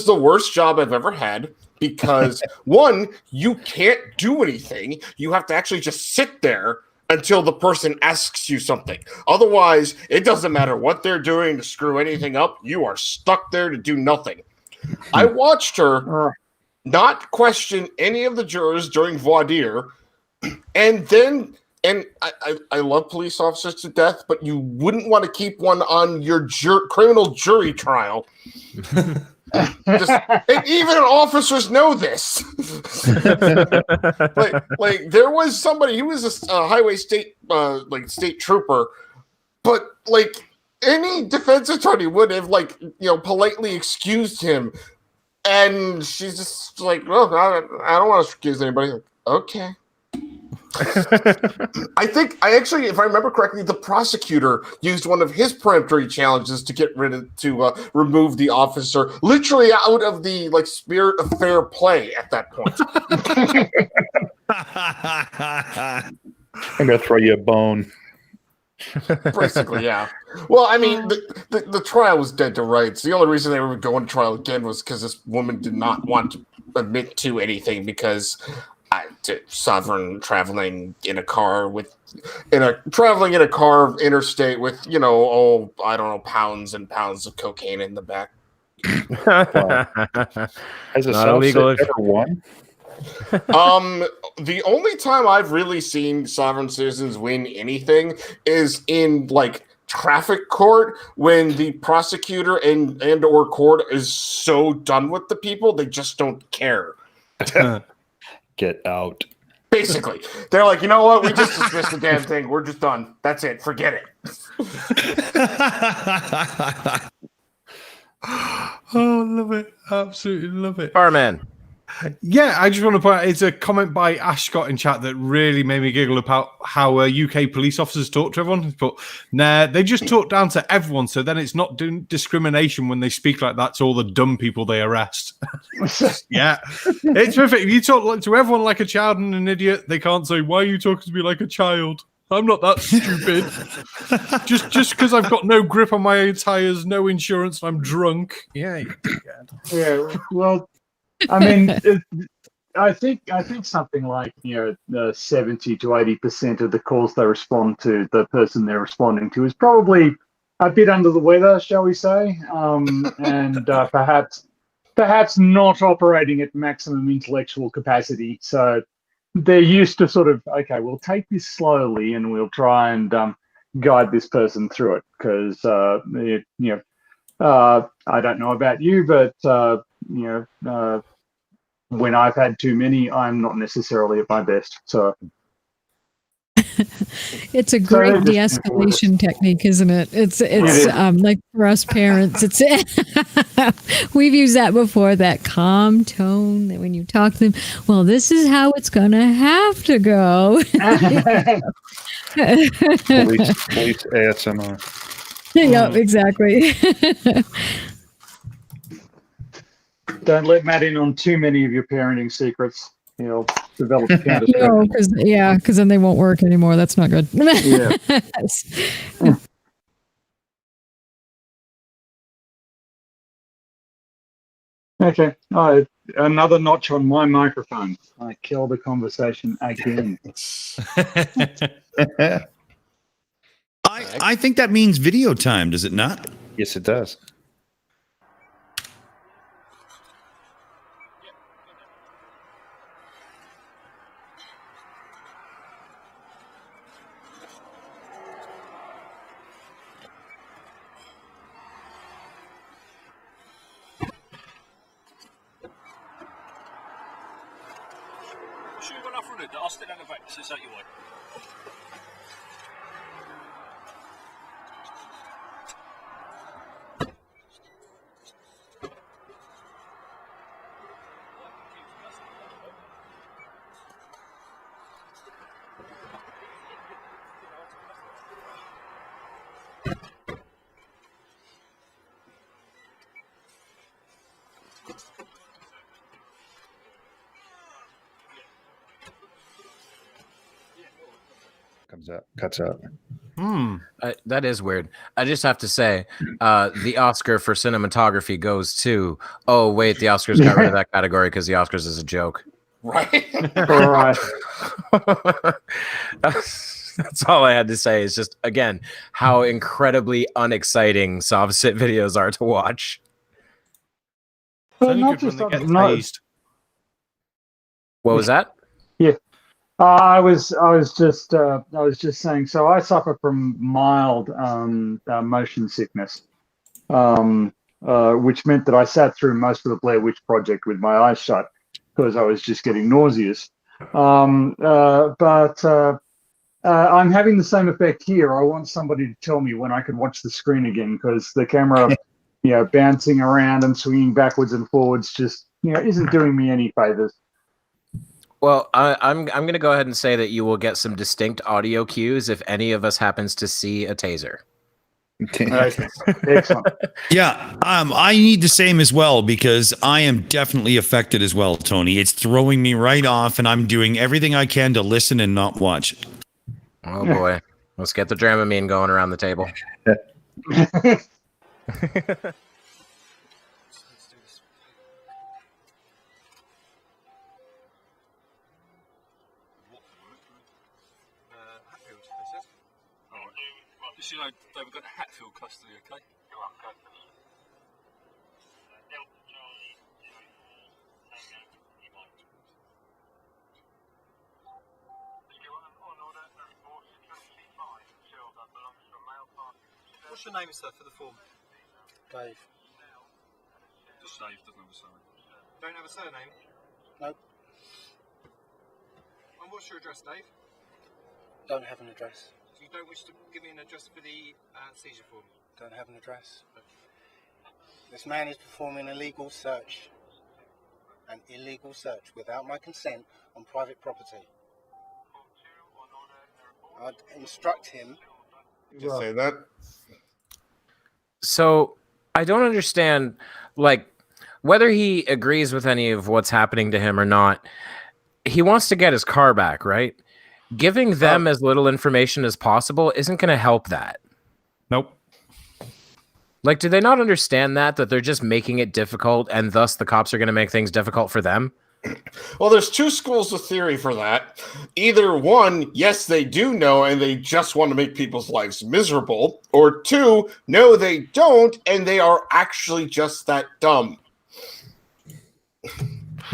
the worst job I've ever had, because one, you can't do anything. You have to actually just sit there until the person asks you something. Otherwise, it doesn't matter what they're doing to screw anything up. You are stuck there to do nothing. I watched her not question any of the jurors during voir dire, and then, and I love police officers to death, but you wouldn't want to keep one on your criminal jury trial. And even officers know this. like there was somebody, he was a highway state state trooper, but like any defense attorney would have politely excused him, and she's just like, well, I don't want to excuse anybody. Like, okay. I actually, if I remember correctly, the prosecutor used one of his peremptory challenges to remove the officer, literally out of the spirit of fair play at that point. I'm gonna throw you a bone. Basically, yeah. Well, I mean, the trial was dead to rights. The only reason they were going to trial again was because this woman did not want to admit to anything because Sovereign traveling in a car interstate with I don't know, pounds and pounds of cocaine in the back. Has a illegal ever won? The only time I've really seen sovereign citizens win anything is in traffic court, when the prosecutor and or court is so done with the people they just don't care. Get out. Basically, they're like, you know what? We just dismissed the damn thing. We're just done. That's it. Forget it. Oh, love it. Absolutely love it. Barman. Yeah, I just want to point out, it's a comment by Ash Scott in chat that really made me giggle about how UK police officers talk to everyone. But nah, they just talk down to everyone, so then it's not doing discrimination when they speak like that to all the dumb people they arrest. Yeah, it's perfect. If you talk to everyone like a child and an idiot, they can't say, why are you talking to me like a child? I'm not that stupid. just because I've got no grip on my tires, no insurance, and I'm drunk. Yeah, yeah. Well, I mean, I think something like 70 to 80% of the calls they respond to, the person they're responding to is probably a bit under the weather, shall we say, and perhaps not operating at maximum intellectual capacity. So they're used to sort of, okay, we'll take this slowly and we'll try and guide this person through it, because I don't know about you, but when I've had too many, I'm not necessarily at my best. So it's a great de-escalation technique, isn't it? It's like for us parents, it's we've used that before, that calm tone that when you talk to them, well, this is how it's gonna have to go. Police ASMR. Yep, exactly. Don't let Matt in on too many of your parenting secrets. He'll develop a counter. No, because then they won't work anymore. That's not good. Yeah. Okay. Another notch on my microphone. I killed the conversation again. I think that means video time, does it not? Yes, it does. I'll stick down the back, so it's out your way. Cuts out. That is weird. I just have to say, the Oscar for cinematography goes to. Oh wait, the Oscars got rid of that category because the Oscars is a joke. Right. Right. That's all I had to say. Is just again how incredibly unexciting Sovsit videos are to watch. But not just What was that? Yeah. I was just saying. So I suffer from mild motion sickness, which meant that I sat through most of the Blair Witch Project with my eyes shut because I was just getting nauseous. But I'm having the same effect here. I want somebody to tell me when I can watch the screen again, because the camera, bouncing around and swinging backwards and forwards just, isn't doing me any favors. Well, I'm going to go ahead and say that you will get some distinct audio cues if any of us happens to see a taser. Excellent. Yeah, I need the same as well, because I am definitely affected as well, Tony. It's throwing me right off, and I'm doing everything I can to listen and not watch. Oh boy, let's get the Dramamine going around the table. Just, they've got Hatfield custody, okay? What's your name, sir, for the form? Dave. Just Dave doesn't have a surname. Don't have a surname? Nope. And what's your address, Dave? Don't have an address. So you don't wish to give me an address for the seizure form? Don't have an address. This man is performing an illegal search. An illegal search without my consent on private property. I'd instruct him. Just say that. So I don't understand, whether he agrees with any of what's happening to him or not. He wants to get his car back, right? Giving them as little information as possible isn't going to help that. Nope. Do they not understand that they're just making it difficult, and thus the cops are going to make things difficult for them? Well, there's two schools of theory for that. Either one, yes, they do know, and they just want to make people's lives miserable. Or two, no, they don't, and they are actually just that dumb.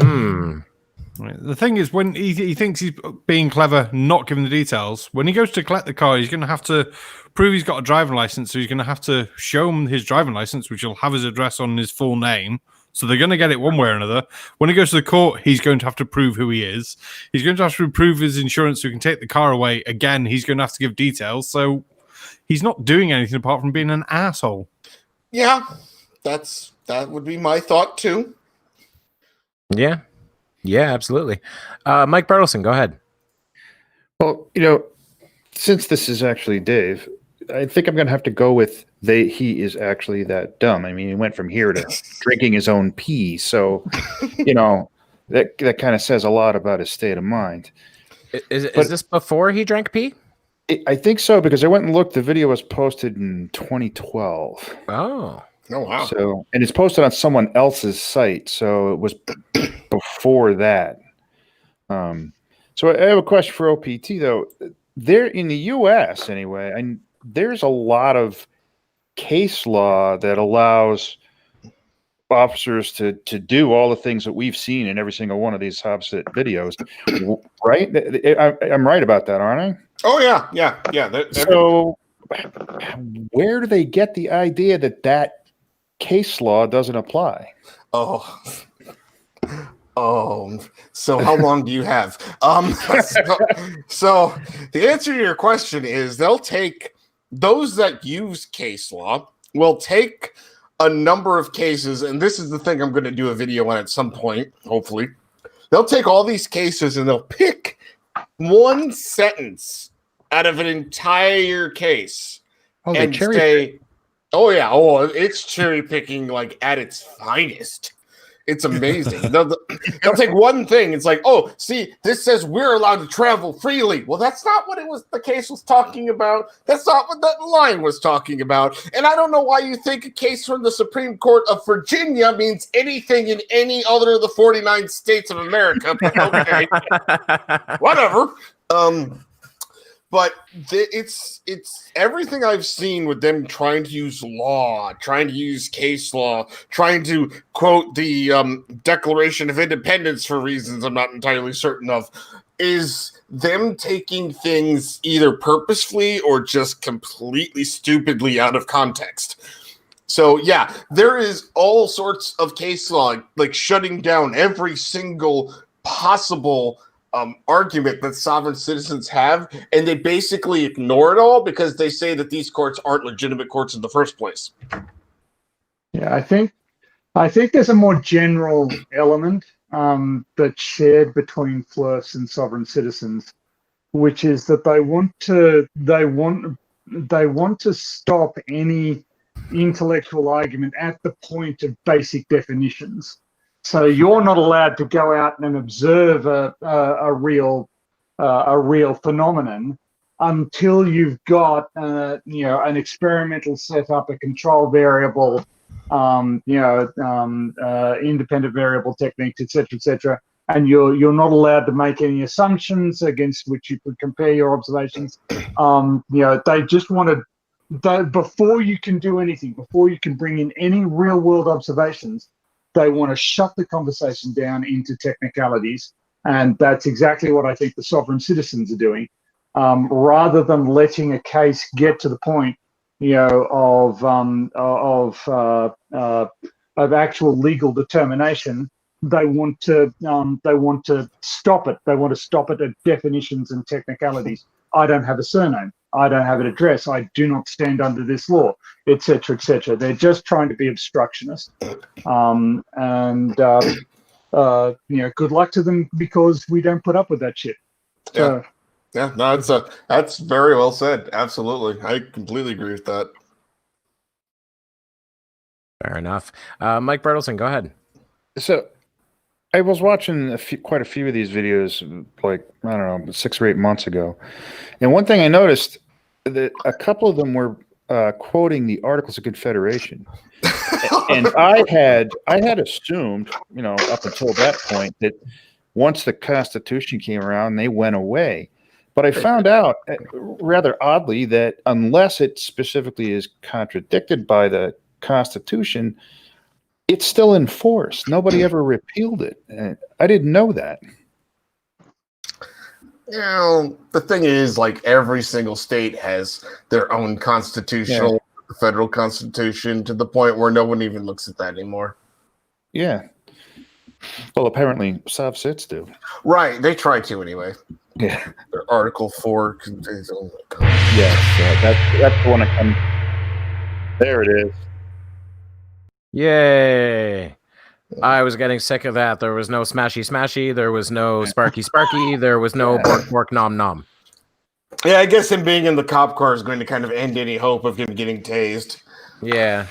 The thing is, when he thinks he's being clever, not giving the details, when he goes to collect the car, he's going to have to prove he's got a driving license. So he's going to have to show him his driving license, which will have his address on his full name. So they're going to get it one way or another. When he goes to the court, he's going to have to prove who he is. He's going to have to prove his insurance so he can take the car away. Again, he's going to have to give details. So he's not doing anything apart from being an asshole. Yeah, that would be my thought too. Yeah. Yeah, absolutely. Mike Bertelson, go ahead. Well, since this is actually Dave, I think I'm going to have to go with he is actually that dumb. I mean, he went from here to drinking his own pee. So, that kind of says a lot about his state of mind. Is this before he drank pee? I think so, because I went and looked. The video was posted in 2012. Oh, wow. So, and it's posted on someone else's site. So it was before that. So I have a question for OPT, though. There in the U.S., anyway, and there's a lot of case law that allows officers to do all the things that we've seen in every single one of these Hobbsit videos, right? I'm right about that, aren't I? Oh, yeah. So where do they get the idea that case law doesn't apply? So how long do you have? So the answer to your question is they'll take those that use case law will take a number of cases, and this is the thing I'm going to do a video on at some point, hopefully. They'll take all these cases and they'll pick one sentence out of an entire case and say, it's cherry picking at its finest. It's amazing. They'll take one thing. It's like, see, this says we're allowed to travel freely. Well, that's not what the case was talking about. That's not what that line was talking about. And I don't know why you think a case from the Supreme Court of Virginia means anything in any other of the 49 states of America. But okay, whatever. But it's everything I've seen with them trying to use law, trying to use case law, trying to quote the Declaration of Independence for reasons I'm not entirely certain of, is them taking things either purposefully or just completely stupidly out of context. So, yeah, there is all sorts of case law, like shutting down every single possible argument that sovereign citizens have, and they basically ignore it all because they say that these courts aren't legitimate courts in the first place. Yeah, I think there's a more general element that's shared between FLIRFs and sovereign citizens, which is that they want to stop any intellectual argument at the point of basic definitions. So you're not allowed to go out and observe a real phenomenon until you've got an experimental setup, a control variable, independent variable techniques, etc., and you're not allowed to make any assumptions against which you could compare your observations. They just wanted, before you can do anything, before you can bring in any real world observations, they want to shut the conversation down into technicalities, and that's exactly what I think the sovereign citizens are doing. Rather than letting a case get to the point, of actual legal determination, they want to stop it. They want to stop it at definitions and technicalities. I don't have a surname. I don't have an address. I do not stand under this law, etc., etc. They're just trying to be obstructionist, good luck to them, because we don't put up with that shit. So, yeah, no, that's very well said. Absolutely, I completely agree with that. Fair enough. Mike Bertelson, go ahead. So, I was watching quite a few of these videos, like, I don't know, 6 or 8 months ago, and one thing I noticed that a couple of them were quoting the Articles of Confederation, and I had assumed, up until that point, that once the Constitution came around, they went away. But I found out, rather oddly, that unless it specifically is contradicted by the Constitution, it's still in force. Nobody ever repealed it. I didn't know that. The thing is, like, every single state has their own constitutional, federal constitution, to the point where no one even looks at that anymore. Yeah. Well, apparently, Sov Sits do. Right. They try to anyway. Yeah. Their Article 4 contains. Oh my God. Yeah. That's the one that comes. There it is. Yay. I was getting sick of that. There was no smashy smashy. There was no sparky sparky. There was no bork bork nom nom. Yeah, I guess him being in the cop car is going to kind of end any hope of him getting tased. Yeah.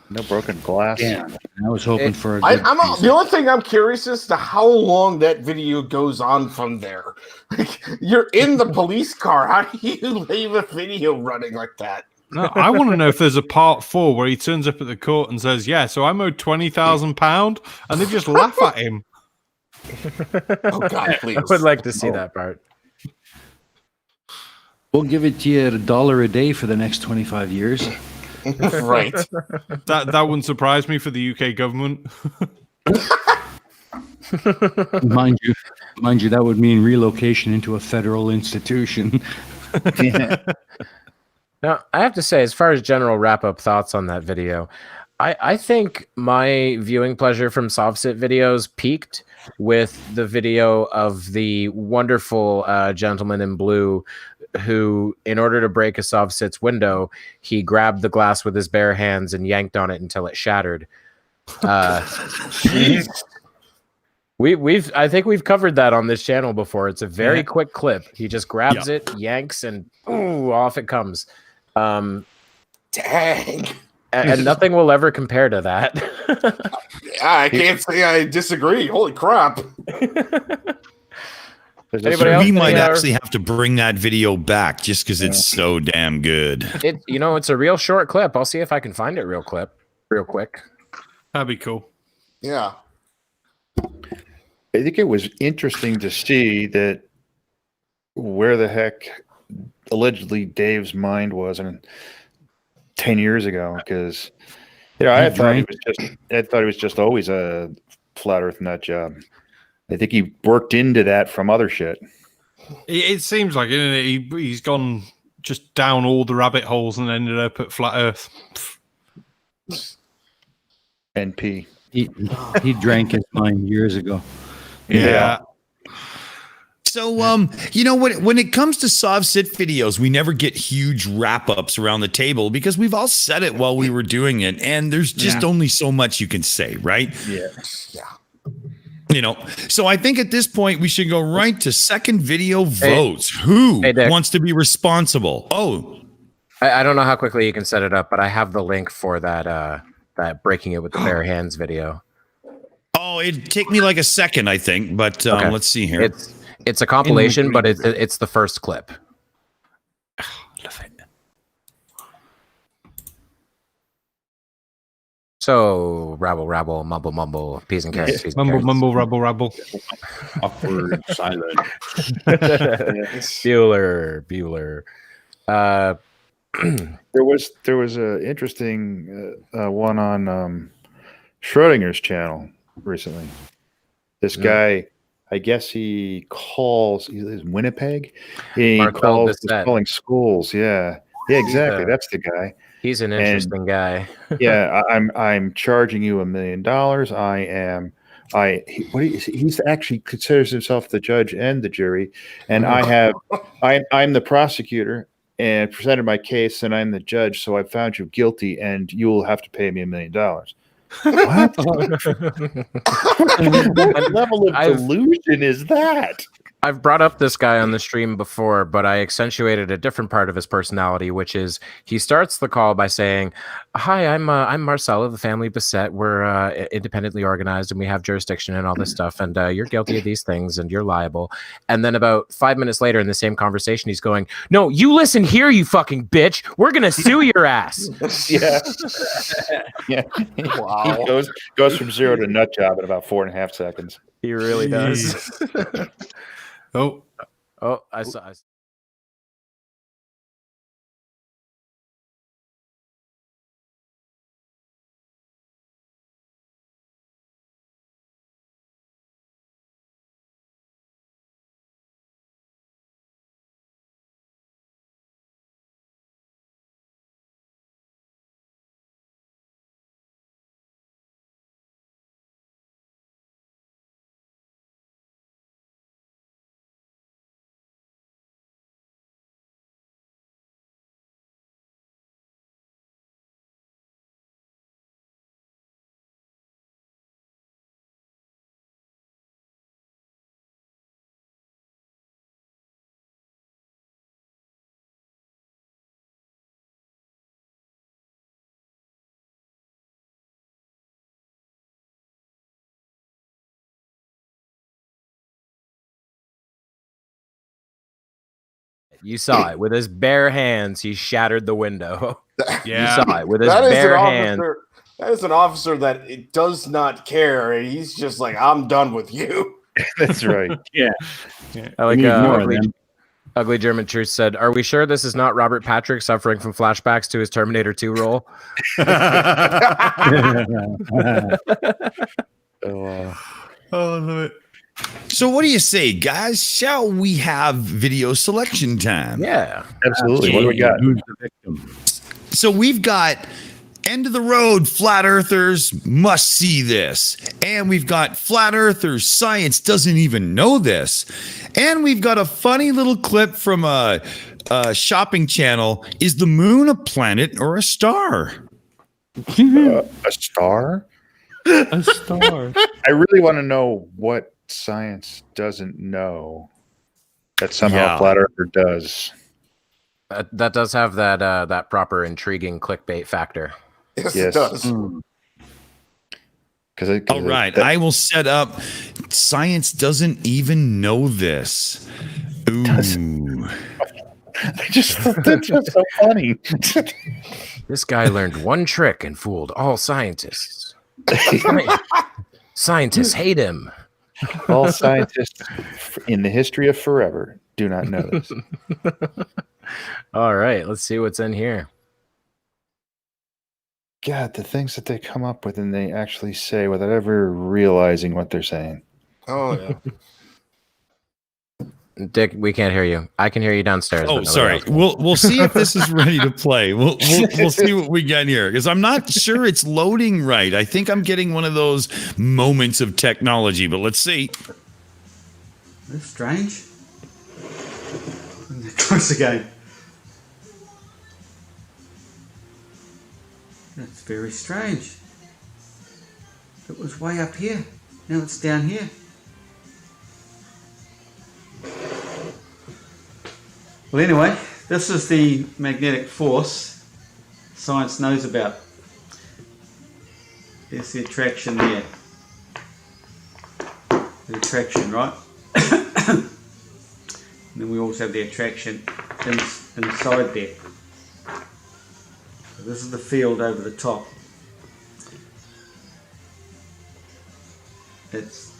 No broken glass. Yeah, I was hoping for a. The only thing I'm curious is to how long that video goes on from there. Like, you're in the police car. How do you leave a video running like that? No, I want to know if there's a part 4 where he turns up at the court and says, "Yeah, so I'm owed £20,000," and they just laugh at him. Oh God, please! I would like to see that part. We'll give it to you at $1 a day for the next 25 years. Right. That wouldn't surprise me for the UK government. Mind you, that would mean relocation into a federal institution. Yeah. Now, I have to say, as far as general wrap-up thoughts on that video, I think my viewing pleasure from SovSit videos peaked with the video of the wonderful gentleman in blue who, in order to break a SovSit's window, he grabbed the glass with his bare hands and yanked on it until it shattered. I think we've covered that on this channel before. It's a very quick clip. He just grabs it, yanks, and off it comes. Dang. And nothing will ever compare to that. I can't say I disagree. Holy crap. We might actually have to bring that video back just because it's so damn good. It's a real short clip. I'll see if I can find it real quick. That'd be cool. Yeah. I think it was interesting to see that where the heck allegedly Dave's mind was, and 10 years ago, because I thought he was just always a flat Earth nut job. I think he worked into that from other shit. It seems like he's gone just down all the rabbit holes and ended up at flat Earth. NP. He drank his mind years ago. Yeah. So, when it comes to SovSit videos, we never get huge wrap-ups around the table because we've all said it while we were doing it, and there's just only so much you can say, right? Yeah. So I think at this point we should go right to second video votes. Who wants to be responsible? I don't know how quickly you can set it up, but I have the link for that breaking it with the bare hands video. Oh, it'd take me like a second, I think, but let's see here. It's a compilation, but it's the first clip. Love it. So, rabble, rabble, mumble, mumble, peas and carrots. Peas and Mumble, carrots. mumble, rabble, rabble. Awkward, silent. Bueller. There was a interesting one on Schrodinger's channel recently. This guy, I guess he calls. He's in Winnipeg. He calls calling schools. Yeah, exactly. That's the guy. He's an interesting guy. Yeah, I'm charging you $1 million. He's actually considers himself the judge and the jury, and I'm the prosecutor and presented my case, and I'm the judge. So I found you guilty, and you will have to pay me $1 million. What? What level of delusion is that? I've brought up this guy on the stream before, but I accentuated a different part of his personality, which is he starts the call by saying, "Hi, I'm Marcel of the family Bissett. We're independently organized and we have jurisdiction and all this stuff. And you're guilty of these things and you're liable." And then about 5 minutes later in the same conversation, he's going, "No, you listen here, you fucking bitch. We're gonna sue your ass." Yeah. Wow. He goes from 0 to nut job in about 4.5 seconds. He really does. Oh, I saw. You saw it with his bare hands. He shattered the window. Yeah, you saw it with his bare hands. That is an officer that it does not care. He's just like, I'm done with you. That's right. Yeah. I like Ugly German Truth said, "Are we sure this is not Robert Patrick suffering from flashbacks to his Terminator 2 role?" I love it. So what do you say, guys? Shall we have video selection time? Yeah, absolutely. What do we got? Who's the victim? So we've got end of the road flat earthers must see this, and we've got flat earthers science doesn't even know this, and we've got a funny little clip from a shopping channel. Is the moon a planet or a star? A star? A star. I really want to know what science doesn't know that somehow flat earther does. That does have that proper intriguing clickbait factor. Yes, it does. All right, I will set up. Science doesn't even know this. Ooh. That's just so funny. This guy learned one trick and fooled all scientists. Scientists hate him. All scientists in the history of forever do not know this. All right, let's see what's in here. God, the things that they come up with and they actually say without ever realizing what they're saying. Oh, yeah. Dick, we can't hear you. I can hear you downstairs. Oh, sorry. We'll see if this is ready to play. We'll see what we get here, because I'm not sure it's loading right. I think I'm getting one of those moments of technology, but let's see. That's strange. And there goes again. That's very strange. It was way up here. Now it's down here. Well, anyway, this is the magnetic force science knows about. There's the attraction there. The attraction, right? And then we also have the attraction inside there. So this is the field over the top. That's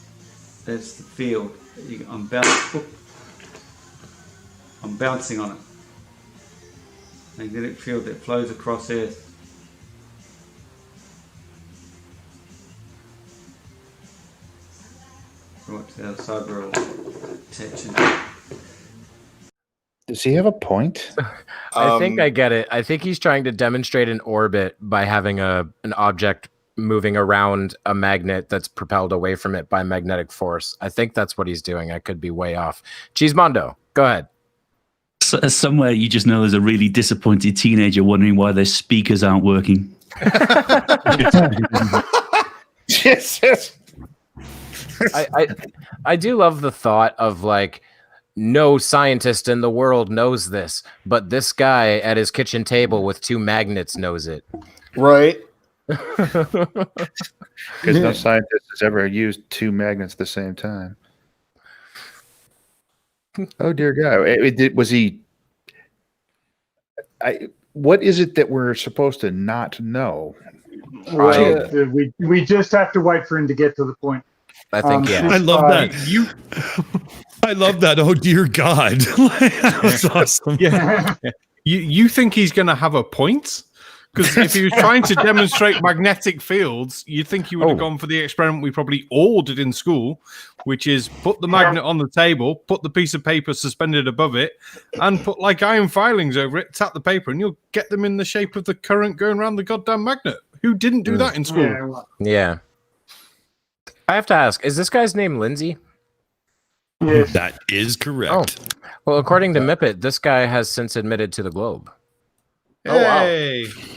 the field. I'm bouncing on it. Magnetic field that flows across Earth. Right to the other side we're all attaching. Does he have a point? I think I get it. I think he's trying to demonstrate an orbit by having an object moving around a magnet that's propelled away from it by magnetic force. I think that's what he's doing. I could be way off. Cheesemondo, go ahead. Somewhere you just know there's a really disappointed teenager wondering why their speakers aren't working. Yes. I do love the thought of like, no scientist in the world knows this, but this guy at his kitchen table with 2 magnets knows it. Right. Because no scientist has ever used 2 magnets at the same time. Oh dear God! Was he? What is it that we're supposed to not know? Well, we just have to wait for him to get to the point. I think I love that. I love that. Oh dear God! That's awesome. Yeah. You think he's going to have a point? Because if he was trying to demonstrate magnetic fields, you'd think he would have gone for the experiment we probably all did in school, which is put the magnet on the table, put the piece of paper suspended above it, and put like iron filings over it, tap the paper, and you'll get them in the shape of the current going around the goddamn magnet. Who didn't do that in school? Yeah. I have to ask, is this guy's name Lindsay? Yes. That is correct. Oh. Well, according to Mippet, this guy has since admitted to the globe. Hey. Oh, wow.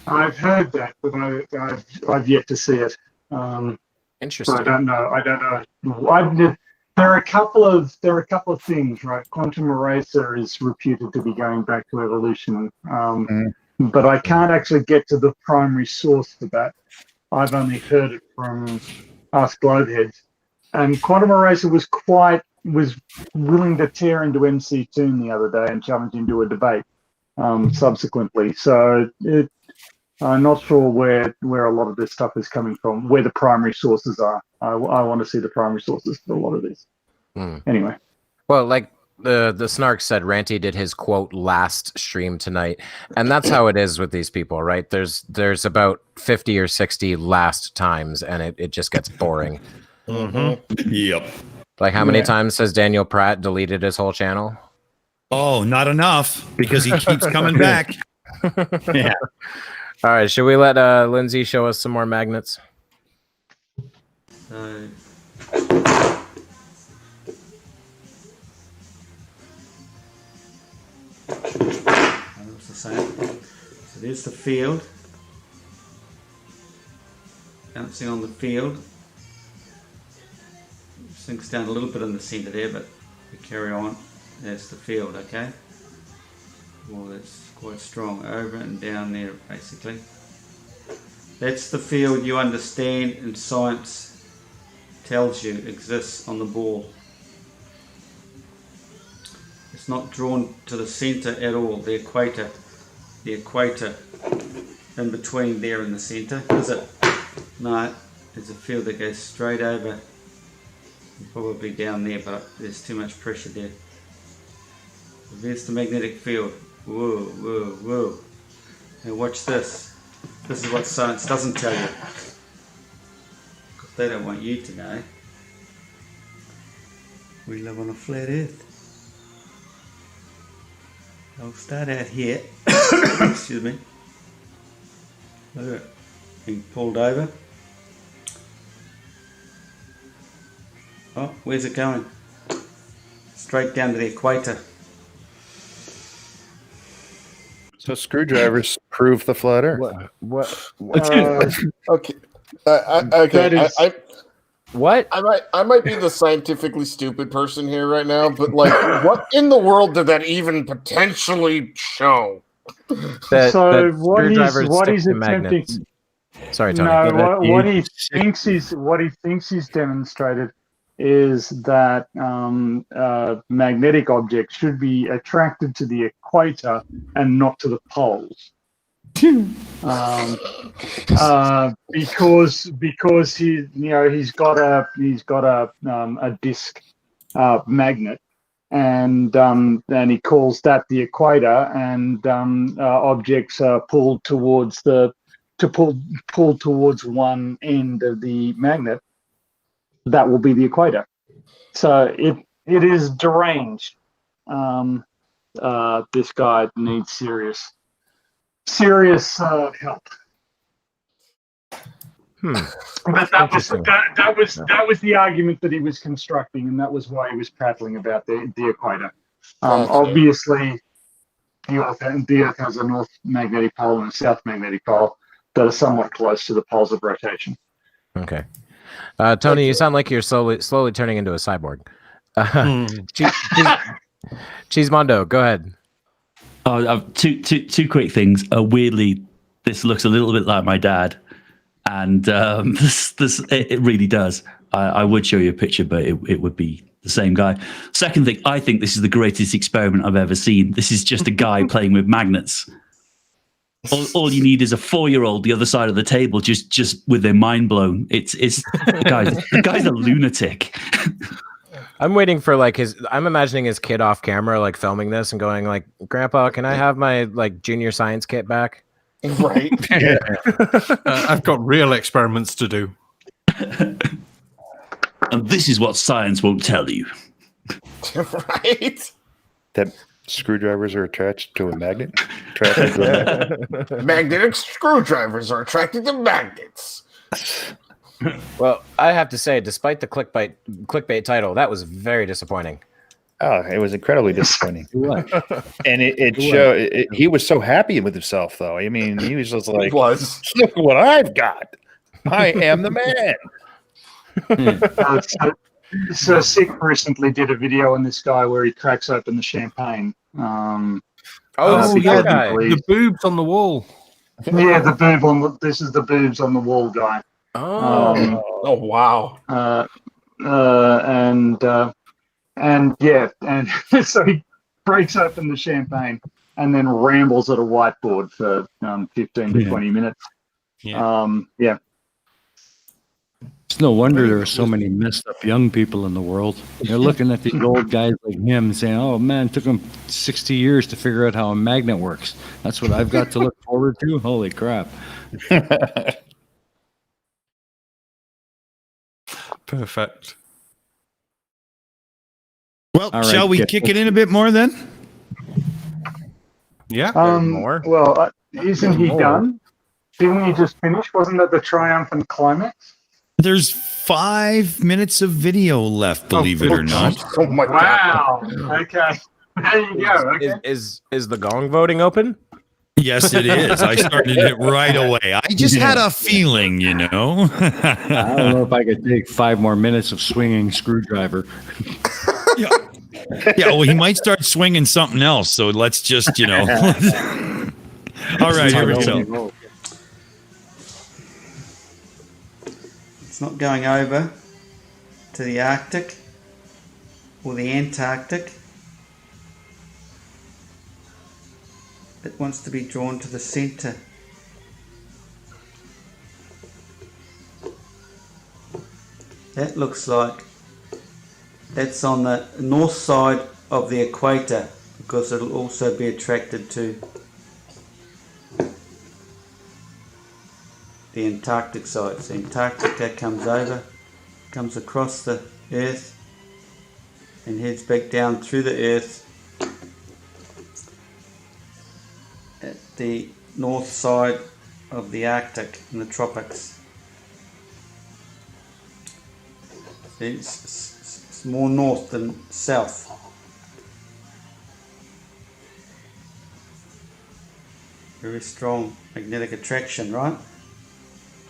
I've heard that, but I've yet to see it. Interesting. I don't know. There are a couple of things, right? Quantum Eraser is reputed to be going back to evolution, but I can't actually get to the primary source for that. I've only heard it from us Globeheads, and Quantum Eraser was willing to tear into MC Toon the other day and challenge him to a debate. Subsequently, so I'm not sure where a lot of this stuff is coming from, where the primary sources are. I want to see the primary sources for a lot of this. Anyway, well, like the Snark said, Ranty did his quote last stream tonight, and that's how it is with these people, right? There's about 50 or 60 last times, and it just gets boring. Yep. Like how many times has Daniel Pratt deleted his whole channel? Oh, not enough, because he keeps coming back. Yeah. All right, should we let Lindsay show us some more magnets? So there's the field. Bouncing on the field. Sinks down a little bit in the center there, but we carry on. That's the field, okay? Well, that's quite strong. Over and down there, basically. That's the field you understand and science tells you exists on the ball. It's not drawn to the center at all, the equator in between there and the center, is it? No, it's a field that goes straight over, probably down there, but there's too much pressure there. There's the magnetic field. Whoa, whoa, whoa. Now watch this. This is what science doesn't tell you. Because they don't want you to know. We live on a flat earth. I'll start out here. Excuse me. Look at it. Being pulled over. Oh, where's it going? Straight down to the equator. So screwdrivers prove the flat Earth. What? Okay. Okay. What? I might be the scientifically stupid person here right now, but like, what in the world did that even potentially show? What he's attempting. Sorry, Tony. No, what he thinks he's demonstrated is that magnetic objects should be attracted to the equator and not to the poles. Because he's got a disc magnet, and he calls that the equator, and objects are pulled towards towards one end of the magnet. That will be the equator. So it is deranged. This guy needs serious help. But that was the argument that he was constructing, and that was why he was prattling about the equator. Obviously, the Earth has a north magnetic pole and a south magnetic pole that are somewhat close to the poles of rotation. Okay. Tony, you sound like you're slowly turning into a cyborg. Cheesemondo, go ahead. Two quick things. Weirdly, this looks a little bit like my dad, and it really does. I would show you a picture, but it would be the same guy. Second thing, I think this is the greatest experiment I've ever seen. This is just a guy playing with magnets. All you need is a 4-year-old the other side of the table, just with their mind blown. It's the guy's a lunatic. I'm waiting for I'm imagining his kid off camera, like filming this and going like, "Grandpa, can I have my junior science kit back?" Right. I've got real experiments to do. And this is what science won't tell you. Right. That screwdrivers are attached to a magnet. Magnetic screwdrivers are attracted to magnets. Well, I have to say, despite the clickbait title, that was very disappointing. Oh, it was incredibly disappointing. And it showed. He was so happy with himself, though. I mean, he was just like, "Look what I've got! I am the man." So Sick recently did a video on this guy where he cracks open the champagne. The boobs on the wall. Yeah, the boob this is the boobs on the wall guy. Oh wow. And so he breaks open the champagne and then rambles at a whiteboard for 15 to 20 minutes. It's no wonder there are so many messed up young people in the world. They're looking at these old guys like him saying, "Oh man, it took them 60 years to figure out how a magnet works. That's what I've got to look forward to. Holy crap." Perfect. Well, All shall right, we get kick it in a bit more then? Yeah. More? Well, isn't he done? Didn't he just finish? Wasn't that the triumphant climax? There's 5 minutes of video left, believe it or not. Oh my Wow. Okay. There you go. Okay. Is the gong voting open? Yes, it is. I started it right away. I just had a feeling, I don't know if I could take 5 more minutes of swinging screwdriver. Yeah, well, he might start swinging something else. So let's just, All right, here we go. It's not going over to the Arctic or the Antarctic. It wants to be drawn to the center. That looks like that's on the north side of the equator, because it'll also be attracted to the Antarctic side. So Antarctica comes across the Earth and heads back down through the Earth at the north side of the Arctic in the tropics. It's more north than south. Very strong magnetic attraction, right?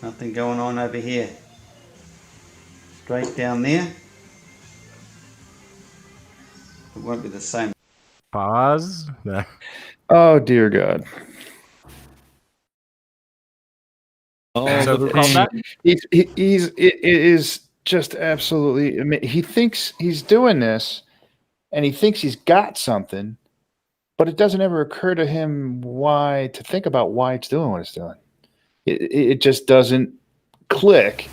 Nothing going on over here. Straight down there. It won't be the same. Pause. Oh dear God. So who called that? It is just absolutely. I mean, he thinks he's doing this, and he thinks he's got something, but it doesn't ever occur to him to think about why it's doing what it's doing. It just doesn't click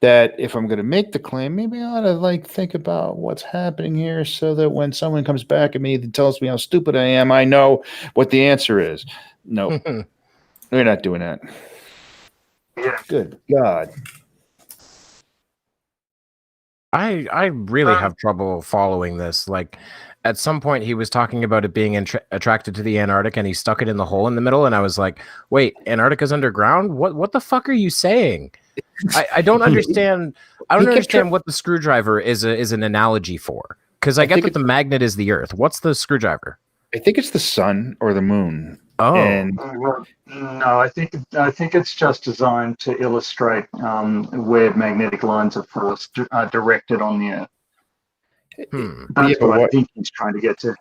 that if I'm going to make the claim, maybe I ought to think about what's happening here, so that when someone comes back at me and tells me how stupid I am, I know what the answer is. No, we're not doing that. Good God. I really have trouble following this. Like, at some point he was talking about it being attracted to the Antarctic, and he stuck it in the hole in the middle, and I was like, wait, Antarctica's underground? What the fuck are you saying? I don't understand. I don't understand what the screwdriver is an analogy for. Because I get that the magnet is the Earth. What's the screwdriver? I think it's the sun or the moon. Oh. And No, I think it's just designed to illustrate where magnetic lines of force are directed on the Earth. That's what I think he's trying to get to.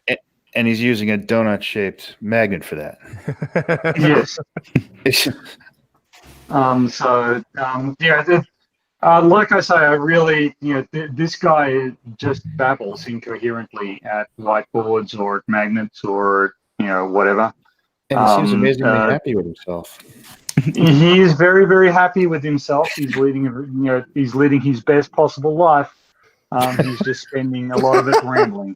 And he's using a donut-shaped magnet for that. Yes. Like I say, I really, this guy just babbles incoherently at whiteboards or at magnets or whatever. And he seems amazingly happy with himself. He is very, very happy with himself. He's leading, he's leading his best possible life. He's just spending a lot of it rambling.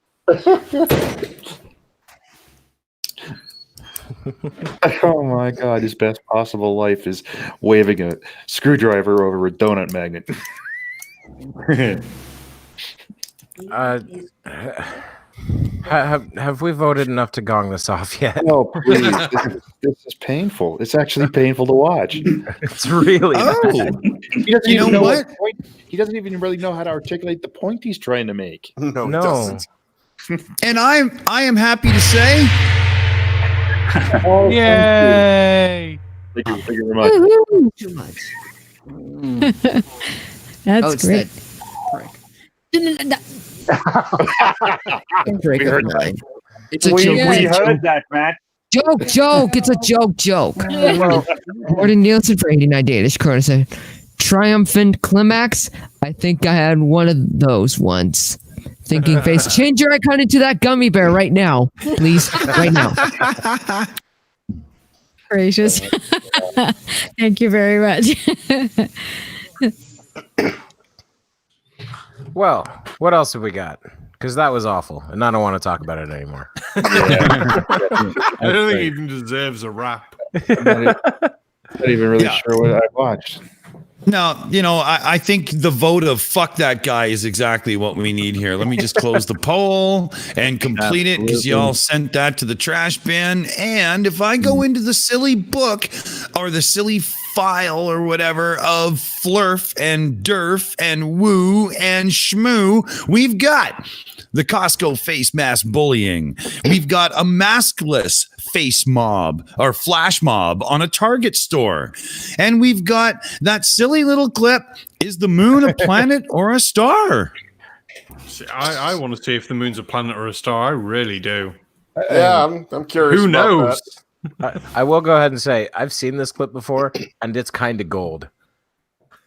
Oh my God, his best possible life is waving a screwdriver over a donut magnet. Have we voted enough to gong this off yet? No, please. This is painful. It's actually painful to watch. It's really bad. He doesn't even really know how to articulate the point he's trying to make. No. He doesn't. And I am happy to say, Yay! Thank you very much. Too much. That's great. Break We heard everybody. that. It's a We joke. heard that, Matt. Joke. It's a joke. According to Nielsen for 89 Danish kroner said, triumphant climax. I think I had one of those once. Thinking face. Change your icon into that gummy bear right now, please. Right now. Gracious. Thank you very much. Well, what else have we got? Because that was awful, and I don't want to talk about it anymore. I don't think he even deserves a rap. Not even really sure what I watched. no, I think the vote of fuck that guy is exactly what we need here. Let me just close the poll and complete it, because y'all sent that to the trash bin. And if I go into the silly book or the silly file or whatever of flurf and derf and woo and shmoo, we've got the Costco face mask bullying. We've got a maskless face mob or flash mob on a Target store. And we've got that silly little clip, is the moon a planet or a star? See, I want to see if the moon's a planet or a star. I really do. Yeah, I'm curious. Who about knows? that. I will go ahead and say I've seen this clip before, and it's kind of gold.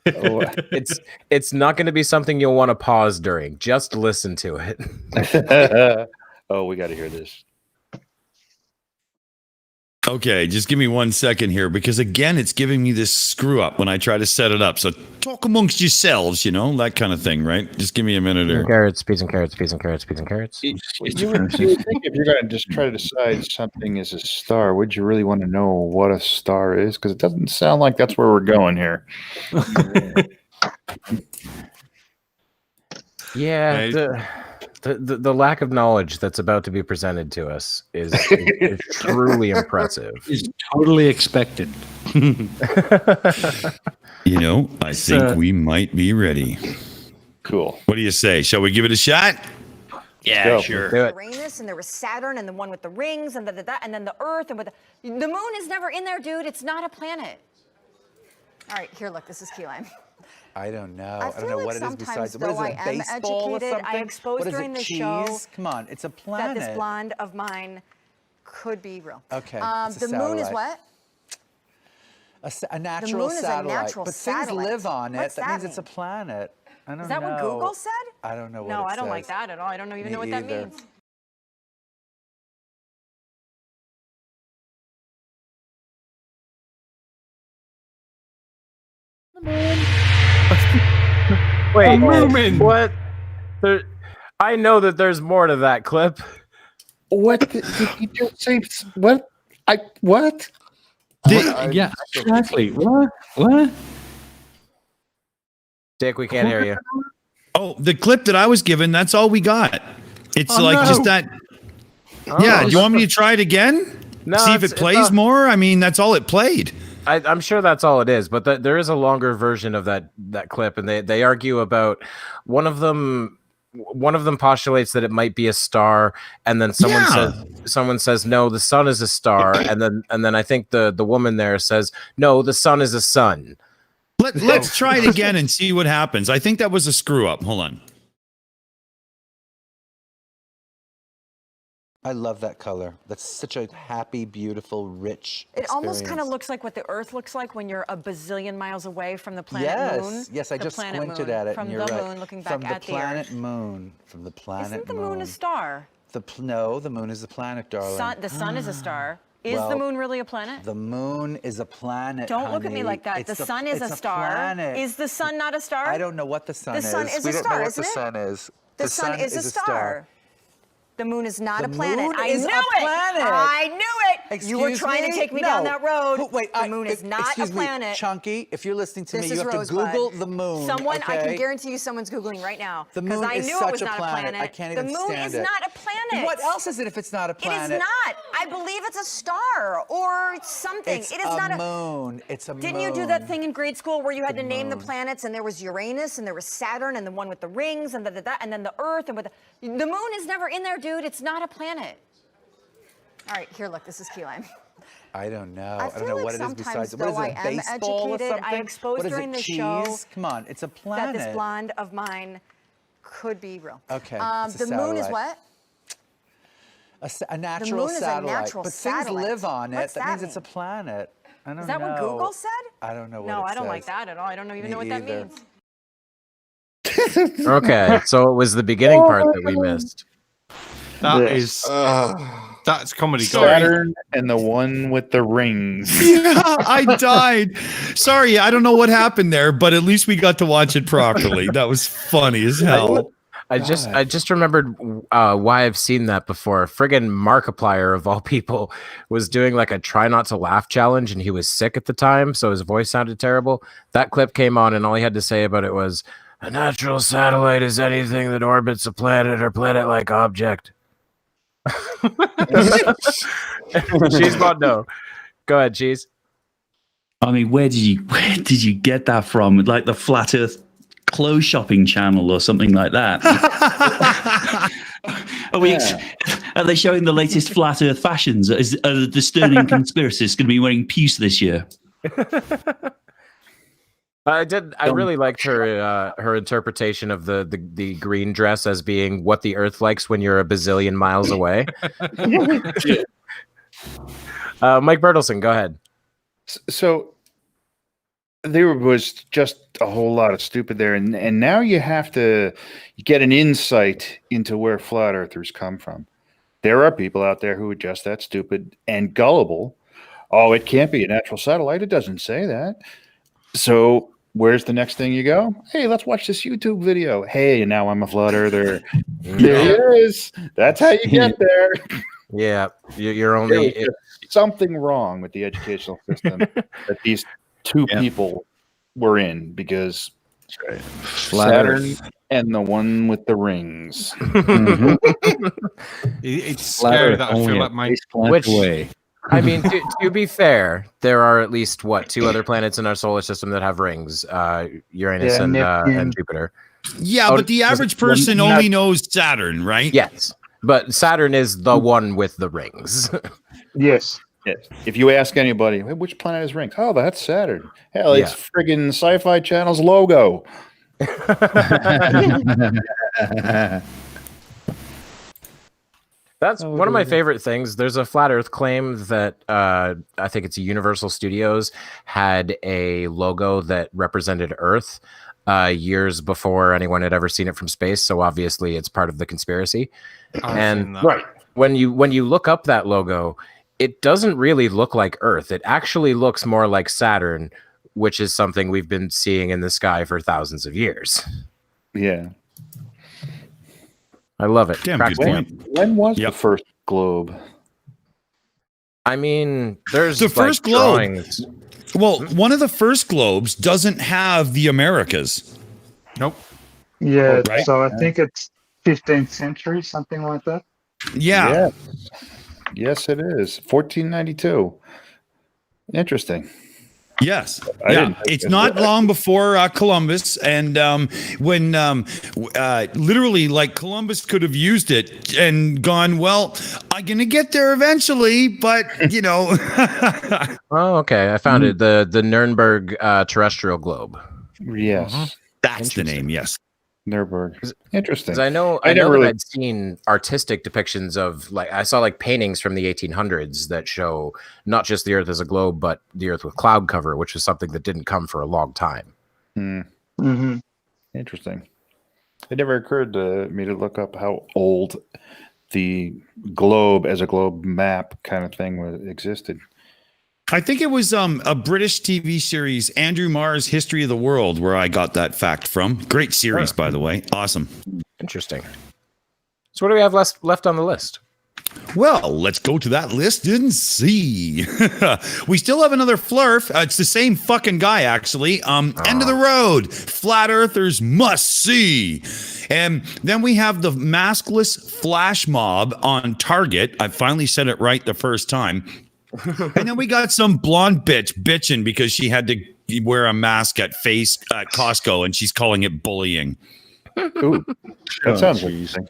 It's not going to be something you'll want to pause during. Just listen to it. Oh, we got to hear this. Okay, just give me 1 second here, because again, it's giving me this screw up when I try to set it up. So talk amongst yourselves, that kind of thing, right? Just give me a minute or carrots, peas and carrots, peas and carrots, peas and carrots. You would think if you're going to just try to decide something is a star, would you really want to know what a star is? Because it doesn't sound like that's where we're going here. Yeah, the lack of knowledge that's about to be presented to us is truly impressive. Is totally expected. I think we might be ready. Cool. What do you say? Shall we give it a shot? Yeah, sure. Uranus, and there was Saturn, and the one with the rings, and and then the Earth, and the moon is never in there, dude. It's not a planet. All right, here, look. This is key lime. I don't know. I don't know like what it is besides. Though What is it? I am Baseball educated, or something? I exposed what is during it, the cheese? show. Come on, it's a planet. That this blonde of mine could be real. Okay. The moon is what? A natural the moon satellite. Is a natural but satellite. Things live on it. What's that means mean? it's a planet. I don't know. Is that what Google said? I don't know what No, it I don't says. like that at all. I don't even know what that means. Wait, what? I know that there's more to that clip. What did you just say? What? What? Yeah, exactly. What? Dick, we can't hear you. Oh, the clip that I was given, that's all we got. It's just that. Oh, yeah, do you want me to try it again? No, see if it plays more? I mean, that's all it played. I'm sure that's all it is, but there is a longer version of that clip, and they argue about one of them postulates that it might be a star, and then someone says no, the sun is a star, and then I think the woman there says no, the sun is a sun. Let's try it again and see what happens. I think that was a screw up. Hold on. I love that color. That's such a happy, beautiful, rich It almost experience. kind of looks like what the Earth looks like when you're a bazillion miles away from the planet Moon. Yes, I just squinted at it. From and you're the right. Moon, looking back at the Earth. Moon. From the planet Isn't the Moon. Moon a star? No, the Moon is the planet, darling. The sun is a star. Is the Moon really a planet? The Moon is a planet. Don't look at me like that. The sun is a star. Planet. Is the sun not a star? I don't know what the sun is. The sun is we a don't star, know what isn't the it? sun is. The sun is a star. The moon is not a planet. Moon I is knew a it. planet. I knew it. You were trying to take me down that road. Wait, the moon is not a planet. Chunky, if you're listening to me, This you have is to Google Rosebud. the moon. Someone, okay? I can guarantee you someone's Googling right now. The moon I is knew such it was a not planet. a planet. I can't even the moon stand is it. not a planet. What else is it if it's not a planet? It is not. I believe it's a star or something. It's it is not a moon. It's a Didn't moon. you do that thing in grade school where you had to name the planets, and there was Uranus, and there was Saturn, and the one with the rings, and and then the Earth, and the moon is never in there, dude. It's not a planet. All right, here, look. This is key lime. I don't know. I don't know like what it is besides. What is though it? I am Baseball educated, or something? I exposed what is during it? the Cheese? show. Come on, it's a planet. That this blonde of mine could be real. Okay. The moon is what? A natural the moon is satellite. a natural but satellite. Things live on it. What's that means mean? it's a planet. I don't know. Is that what Google said? I don't know what No, it I don't says. like that at all. I don't even know what that means. Okay, so it was the beginning part that we missed. That's comedy gold. Saturn and the one with the rings. Yeah, I died. Sorry, I don't know what happened there, but at least we got to watch it properly. That was funny as hell. I just remembered why I've seen that before. Friggin' Markiplier of all people was doing like a try not to laugh challenge, and he was sick at the time, so his voice sounded terrible. That clip came on, and all he had to say about it was, "A natural satellite is anything that orbits a planet or planet-like object." Cheese Mod, no. Go ahead, Cheese. I mean, where did you get that from? Like the Flat Earth clothes shopping channel or something like that? Are they showing the latest Flat Earth fashions? Are the discerning conspiracists going to be wearing puce this year? I really liked her interpretation of the green dress as being what the Earth likes when you're a bazillion miles away. Mike Bertelson, go ahead. So there was just a whole lot of stupid there, and now you have to get an insight into where flat earthers come from. There are people out there who are just that stupid and gullible Oh, it can't be a natural satellite. It doesn't say that. So where's the next thing you go? Hey, let's watch this YouTube video. Hey, now I'm a flat earther. There it is. That's how you get there. Yeah, you're There only. was just something wrong with the educational system that these two people were in, because Saturn and the one with the rings. It's scary that I feel like my Which, I mean, to be fair, there are at least two other planets in our solar system that have rings: Uranus and Jupiter. Yeah, but the average person only knows Saturn, right? Yes, but Saturn is the one with the rings. Yes. If you ask anybody, "Hey, which planet has rings?" Oh, that's Saturn. Hell, it's friggin' Sci-Fi Channel's logo. That's one of my favorite things. There's a flat Earth claim that I think it's Universal Studios had a logo that represented Earth years before anyone had ever seen it from space. So obviously it's part of the conspiracy. And when you look up that logo, it doesn't really look like Earth. It actually looks more like Saturn, which is something we've been seeing in the sky for thousands of years. Yeah. I love it. Damn good point. When was the first globe? I mean, there's the first globe. Well, one of the first globes doesn't have the Americas. Nope. Yeah, Right. so I think it's 15th century, something like that. Yeah. Yes, it is. 1492. Interesting. Yes. didn't think It's it not was. long before Columbus, and when literally, like, Columbus could have used it and gone, well, I'm gonna get there eventually, but you know. Oh, okay. I found it. The Nuremberg terrestrial globe. Yes. That's the name. Yes. Nuremberg. Interesting. Because I know never that really- I'd seen artistic depictions of, like, I saw like paintings from the 1800s that show not just the Earth as a globe, but the Earth with cloud cover, which was something that didn't come for a long time. Interesting. It never occurred to me to look up how old the globe as a globe map kind of thing existed. I think it was a British TV series, Andrew Marr's History of the World, where I got that fact from. Great series, by the way. Awesome. Interesting. So what do we have left on the list? Well, let's go to that list and see. We still have another flurf. It's the same fucking guy, actually. End of the road. Flat Earthers must see. And then we have the maskless flash mob on Target. I finally said it right the first time. And then we got some blonde bitch bitching because she had to wear a mask at Costco, and she's calling it bullying. Ooh, that sounds interesting.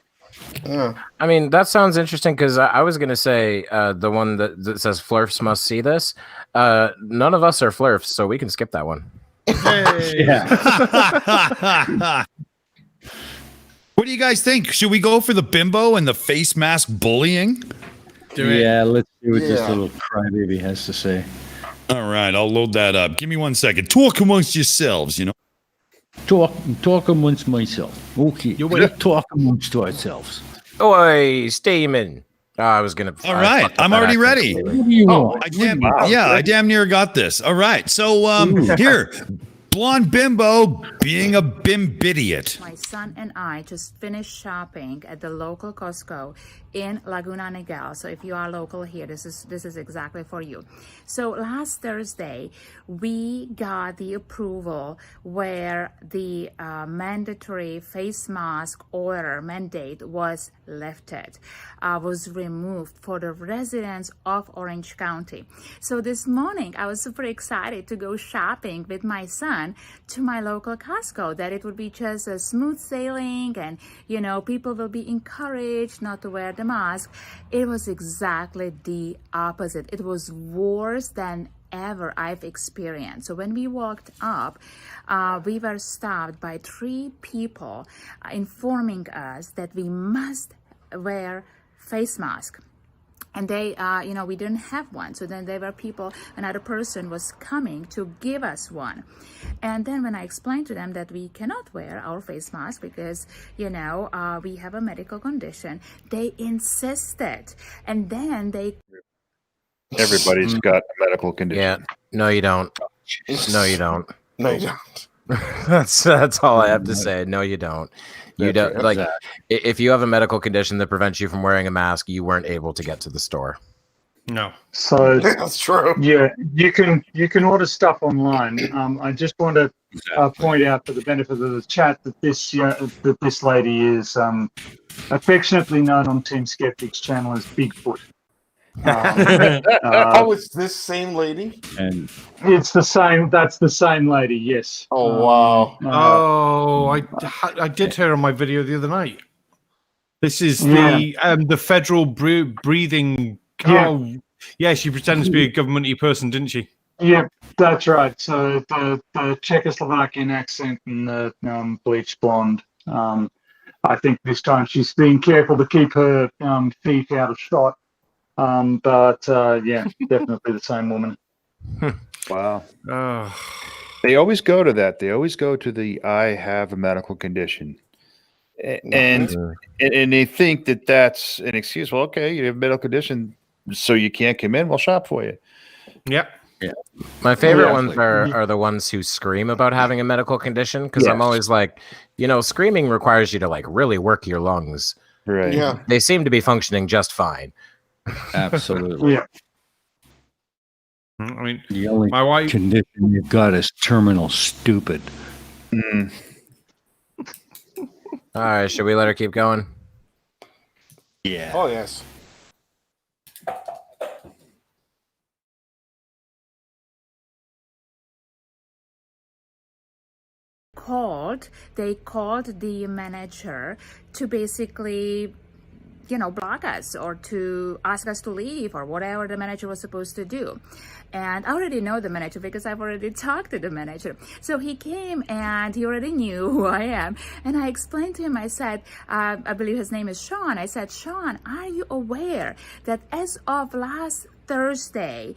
I mean, that sounds interesting because I was going to say the one that says Flurfs must see this. None of us are Flurfs, so we can skip that one. What do you guys think? Should we go for the bimbo and the face mask bullying? Yeah, let's see what this little crybaby has to say. All right, I'll load that up. Give me 1 second. Talk amongst yourselves, you know. Talk amongst myself. Okay, let's talk amongst ourselves. Oi, Stamen. I was going to... All right, I'm already ready. What do you want? I damn near got this. All right, so here, blonde bimbo being a bimbidiot. My son and I just finished shopping at the local Costco in Laguna Niguel. So if you are local here, this is exactly for you. So last Thursday, we got the approval where the mandatory face mask order mandate was lifted, was removed for the residents of Orange County. So this morning, I was super excited to go shopping with my son to my local Costco, that it would be just a smooth sailing and, you know, people will be encouraged not to wear the mask. It was exactly the opposite. It was worse than ever I've experienced. So when we walked up, we were stopped by 3 people informing us that we must wear face mask. And they, we didn't have one. So then there were people, another person was coming to give us one. And then when I explained to them that we cannot wear our face mask because, we have a medical condition, they insisted. And then they... Everybody's got a medical condition. Yeah. No, you don't. No, you don't. No, you don't. That's all I have to say. No, you don't. You don't like if you have a medical condition that prevents you from wearing a mask, you weren't able to get to the store. No. So that's true. Yeah, you can order stuff online. I just want to point out for the benefit of the chat that this lady is affectionately known on Team Skeptic's channel as Bigfoot. Oh, it's this same lady? And it's the same. That's the same lady. Yes. Oh wow. I did her on my video the other night. This is the federal breathing. Yeah, she pretended to be a government-y person, didn't she? Yeah, that's right. So the Czechoslovakian accent and the bleached blonde. I think this time she's being careful to keep her feet out of shot. But yeah, definitely the same woman. Wow. They always go to that. They always go to the I have a medical condition. And they think that that's an excuse. Well, okay, you have a medical condition, so you can't come in. We'll shop for you. Yep. Yeah. My favorite ones are the ones who scream about having a medical condition, because I'm always like, screaming requires you to like really work your lungs. Right. Yeah. They seem to be functioning just fine. absolutely. Yeah. I mean, The only my wife. condition you've got is terminal stupid. Mm. All right, should we let her keep going? Yeah. Oh yes. They called the manager to basically block us or to ask us to leave or whatever the manager was supposed to do. And I already know the manager because I've already talked to the manager. So he came and he already knew who I am. And I explained to him, I said, I believe his name is Sean. I said, Sean, are you aware that as of last Thursday,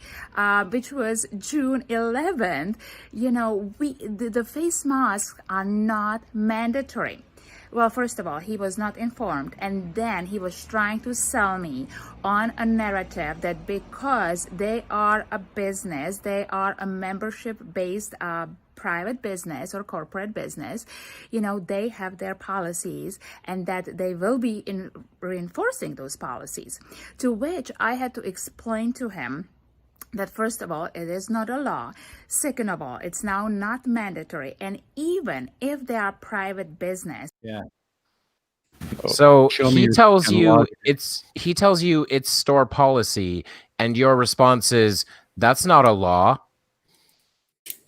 which was June 11th, the face masks are not mandatory. Well, first of all, he was not informed, and then he was trying to sell me on a narrative that because they are a business, they are a membership-based private business or corporate business, they have their policies and that they will be reinforcing those policies. To which I had to explain to him that first of all, it is not a law. Second of all, it's now not mandatory. And even if they are private business. Yeah. So he tells you it's store policy, and your response is that's not a law.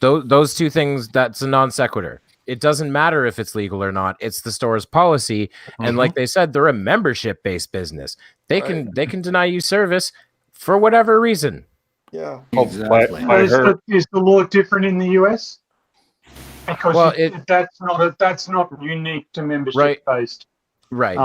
Those two things, that's a non sequitur. It doesn't matter if it's legal or not. It's the store's policy. And like they said, they're a membership-based business. They can deny you service for whatever reason. Yeah. Exactly. Is the law different in the US? Because that's not unique to membership based. Right.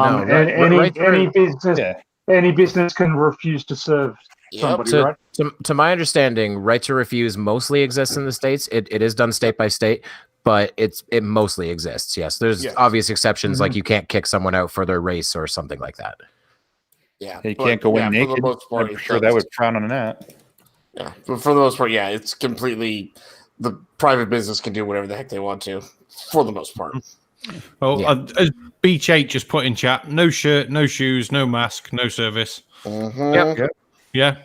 Any business can refuse to serve somebody, right? To my understanding, right to refuse mostly exists in the States. It is done state by state, but it mostly exists. Yes. There's obvious exceptions, like you can't kick someone out for their race or something like that. Yeah. You can't go in naked. I'm sure that would frown on that. Yeah, but for the most part, it's completely the private business can do whatever the heck they want to, for the most part. Well, as Beach 8 just put in chat, no shirt, no shoes, no mask, no service. Yep. Yeah.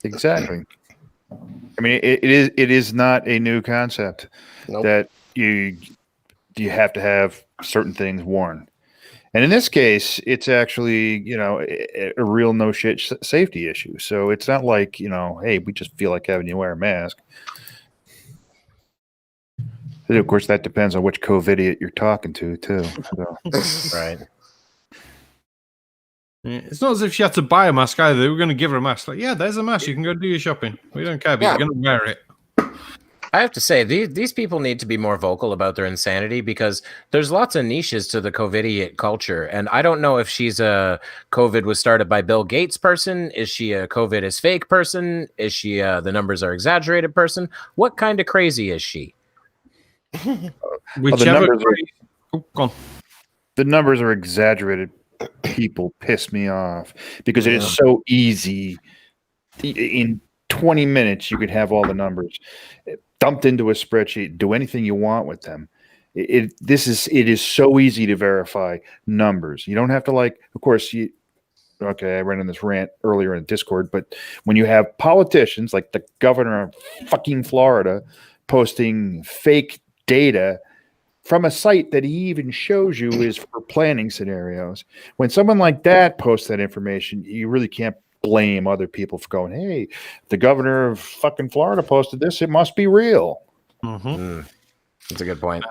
Exactly. I mean, it is not a new concept that you have to have certain things worn. And in this case, it's actually, a real no shit safety issue. So it's not like, hey, we just feel like having you wear a mask. And of course, that depends on which COVID you're talking to, too. So. Right. Yeah, it's not as if she had to buy a mask either. They were going to give her a mask. Like, there's a mask. You can go do your shopping. We don't care, but you're going to wear it. I have to say, these people need to be more vocal about their insanity, because there's lots of niches to the COVIDiot culture. And I don't know if she's a COVID was started by Bill Gates person. Is she a COVID is fake person? Is she the numbers are exaggerated person? What kind of crazy is she? The numbers are exaggerated. People piss me off because it is so easy in 20 minutes, you could have all the numbers dumped into a spreadsheet, do anything you want with them. It is so easy to verify numbers. You don't have to of course, okay, I ran on this rant earlier in Discord, but when you have politicians like the governor of fucking Florida posting fake data from a site that he even shows you is for planning scenarios, when someone like that posts that information, you really can't blame other people for going, hey, the governor of fucking Florida posted this, it must be real. That's a good point.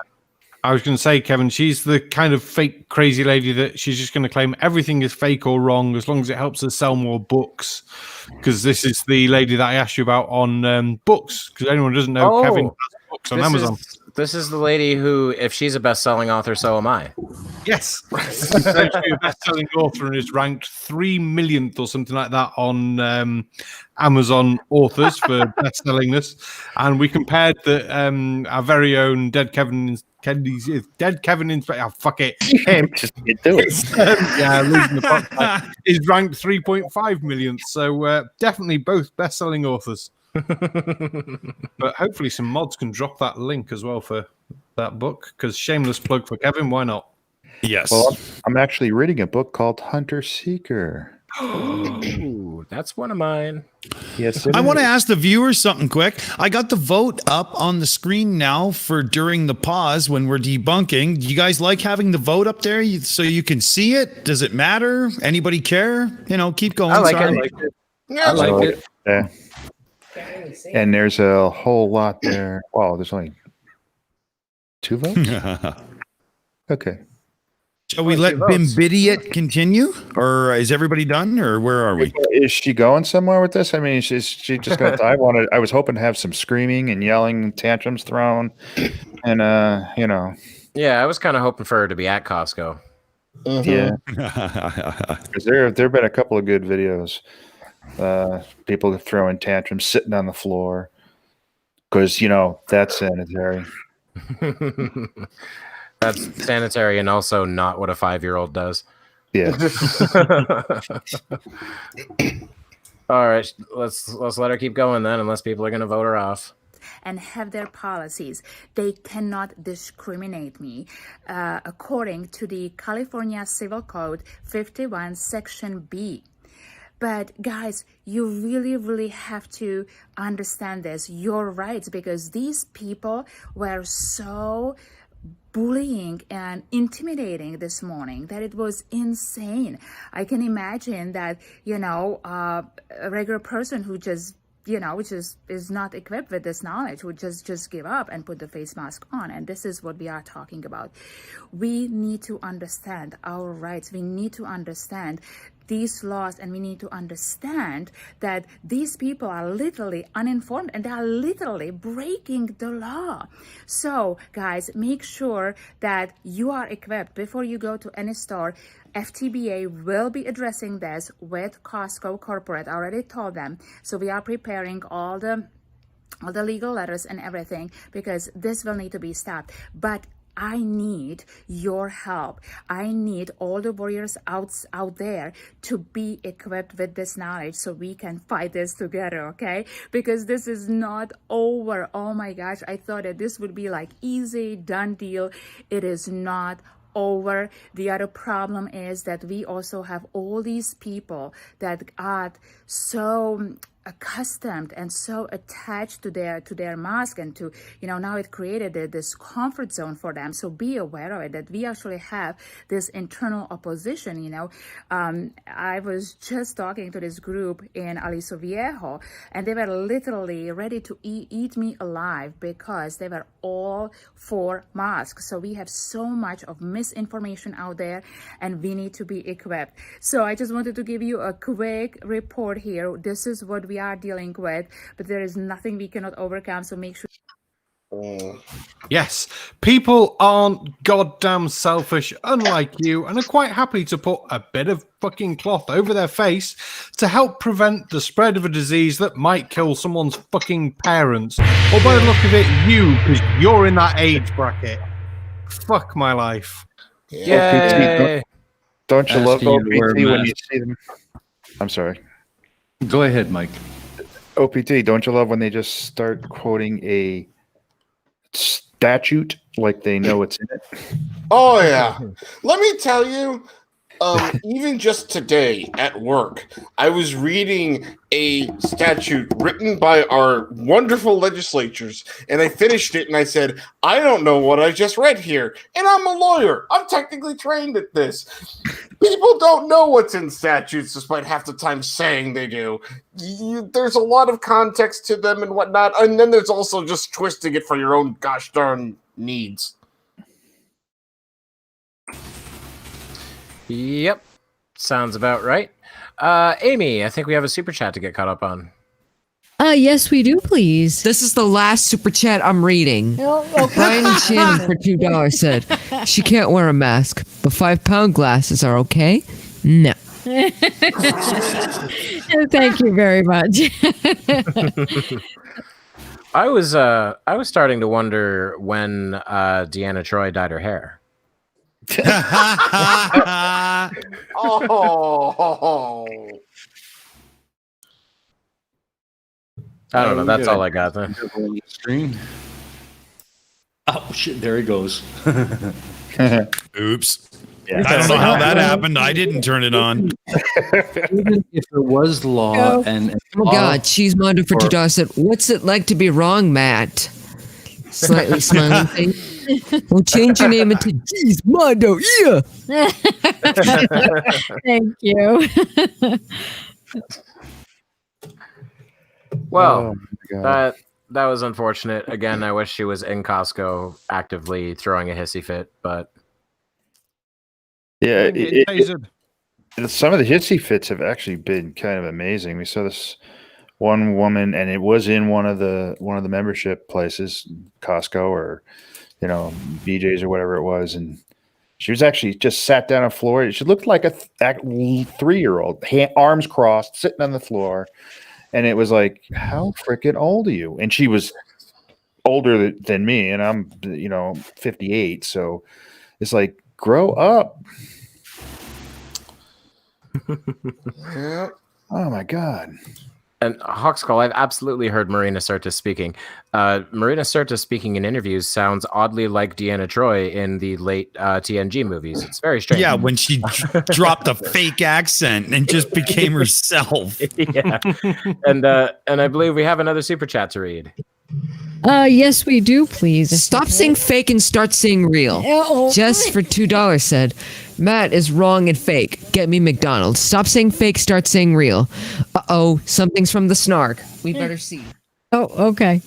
I was going to say, Kevin, she's the kind of fake crazy lady that she's just going to claim everything is fake or wrong as long as it helps her sell more books. Because this is the lady that I asked you about on books. Because anyone who doesn't know, Kevin has books on Amazon. This is the lady who, if she's a best-selling author, so am I. Yes. She's essentially a best-selling author and is ranked 3 millionth or something like that on Amazon authors for best-sellingness. And we compared our very own DeadKennedyInSpace. Oh, fuck it. Losing the plot. Is ranked 3.5 millionth. So definitely both best-selling authors. But hopefully some mods can drop that link as well for that book, because shameless plug for Kevin, why not? Yes. Well, I'm actually reading a book called Hunter Seeker. Ooh, that's one of mine. Yes, I want to ask the viewers something quick. I got the vote up on the screen now for during the pause when we're debunking. Do you guys like having the vote up there so you can see it? Does it matter? Anybody care? Keep going. I like it. Yeah, I like it. Yeah. And there's a whole lot there. Oh, there's only 2 votes? Okay. Shall we let Bimbidiot continue? Or is everybody done? Or where are we? Is she going somewhere with this? I mean, is she just going to... I was hoping to have some screaming and yelling and tantrums thrown. And, Yeah, I was kind of hoping for her to be at Costco. Yeah. Because there have been a couple of good videos. People throwing tantrums, sitting on the floor, because that's sanitary. That's sanitary and also not what a 5-year-old does. Yeah. All right, let's let her keep going then, unless people are going to vote her off. And have their policies. They cannot discriminate me according to the California Civil Code 51 Section B. But guys, you really, really have to understand this, your rights, because these people were so bullying and intimidating this morning that it was insane. I can imagine that, a regular person who just which is not equipped with this knowledge, would just give up and put the face mask on. And this is what we are talking about. We need to understand our rights. We need to understand these laws, and we need to understand that these people are literally uninformed and they are literally breaking the law. So guys, make sure that you are equipped before you go to any store. FTBA will be addressing this with Costco Corporate. I already told them. So we are preparing all the legal letters and everything, because this will need to be stopped. But I need your help. I need all the warriors out there to be equipped with this knowledge so we can fight this together, okay? Because this is not over. Oh my gosh, I thought that this would be like easy, done deal. It is not over. The other problem is that we also have all these people that got so accustomed and so attached to their mask, and to now it created this comfort zone for them. So be aware of it, that we actually have this internal opposition. I was just talking to this group in Aliso Viejo, and they were literally ready to eat me alive because they were all for masks. So we have so much of misinformation out there, and we need to be equipped. So I just wanted to give you a quick report here. This is what we are dealing with, but there is nothing we cannot overcome. So make sure. Yes, people aren't goddamn selfish, unlike you, and are quite happy to put a bit of fucking cloth over their face to help prevent the spread of a disease that might kill someone's fucking parents. Or by the look of it, you, because you're in that age bracket. Fuck my life. Yeah. Don't you love OPT when you see them? I'm sorry. Go ahead, Mike. OPT, don't you love when they just start quoting a statute like they know it's in it? Oh yeah. Let me tell you, even just today at work, I was reading a statute written by our wonderful legislatures, and I finished it and I said, I don't know what I just read here. And I'm a lawyer. I'm technically trained at this. People don't know what's in statutes despite half the time saying they do. There's a lot of context to them and whatnot, and then there's also just twisting it for your own gosh darn needs. Yep. Sounds about right. Aimee, I think we have a super chat to get caught up on. Yes, we do, please. This is the last super chat I'm reading. Brian and Shannon for $2 said, she can't wear a mask, but 5-pound glasses are okay? No. Thank you very much. I was starting to wonder when Deanna Troi dyed her hair. Oh. I don't know. That's all I got then. Screen. Oh shit! There he goes. Oops. Yeah. I don't know how that happened. I didn't turn it on. Even if there was law and oh my God, Cheesemondo for $2 said, "What's it like to be wrong, Matt?" Slightly smiling face. Well, change your name into Cheesemondo. Yeah. Thank you. Well, that was unfortunate. Again, I wish she was in Costco actively throwing a hissy fit, but yeah, some of the hissy fits have actually been kind of amazing. We saw this one woman, and it was in one of the membership places, Costco or BJ's or whatever it was, and she was actually just sat down on the floor. She looked like a 3-year-old, arms crossed, sitting on the floor. And it was like, how freaking old are you? And she was older than me, and I'm, 58. So it's like, grow up. Yeah. Oh my God. And Hawkskull, I've absolutely heard Marina Sirtis speaking. Marina Sirtis speaking in interviews sounds oddly like Deanna Troi in the late TNG movies. It's very strange. Yeah, when she dropped a fake accent and just became herself. Yeah. And I believe we have another super chat to read. Yes, we do, please. Stop saying fake and start saying real. Just for $2 said, Matt is wrong and fake. Get me McDonald's. Stop saying fake, start saying real. Uh-oh, something's from the snark. We better see. Oh, okay.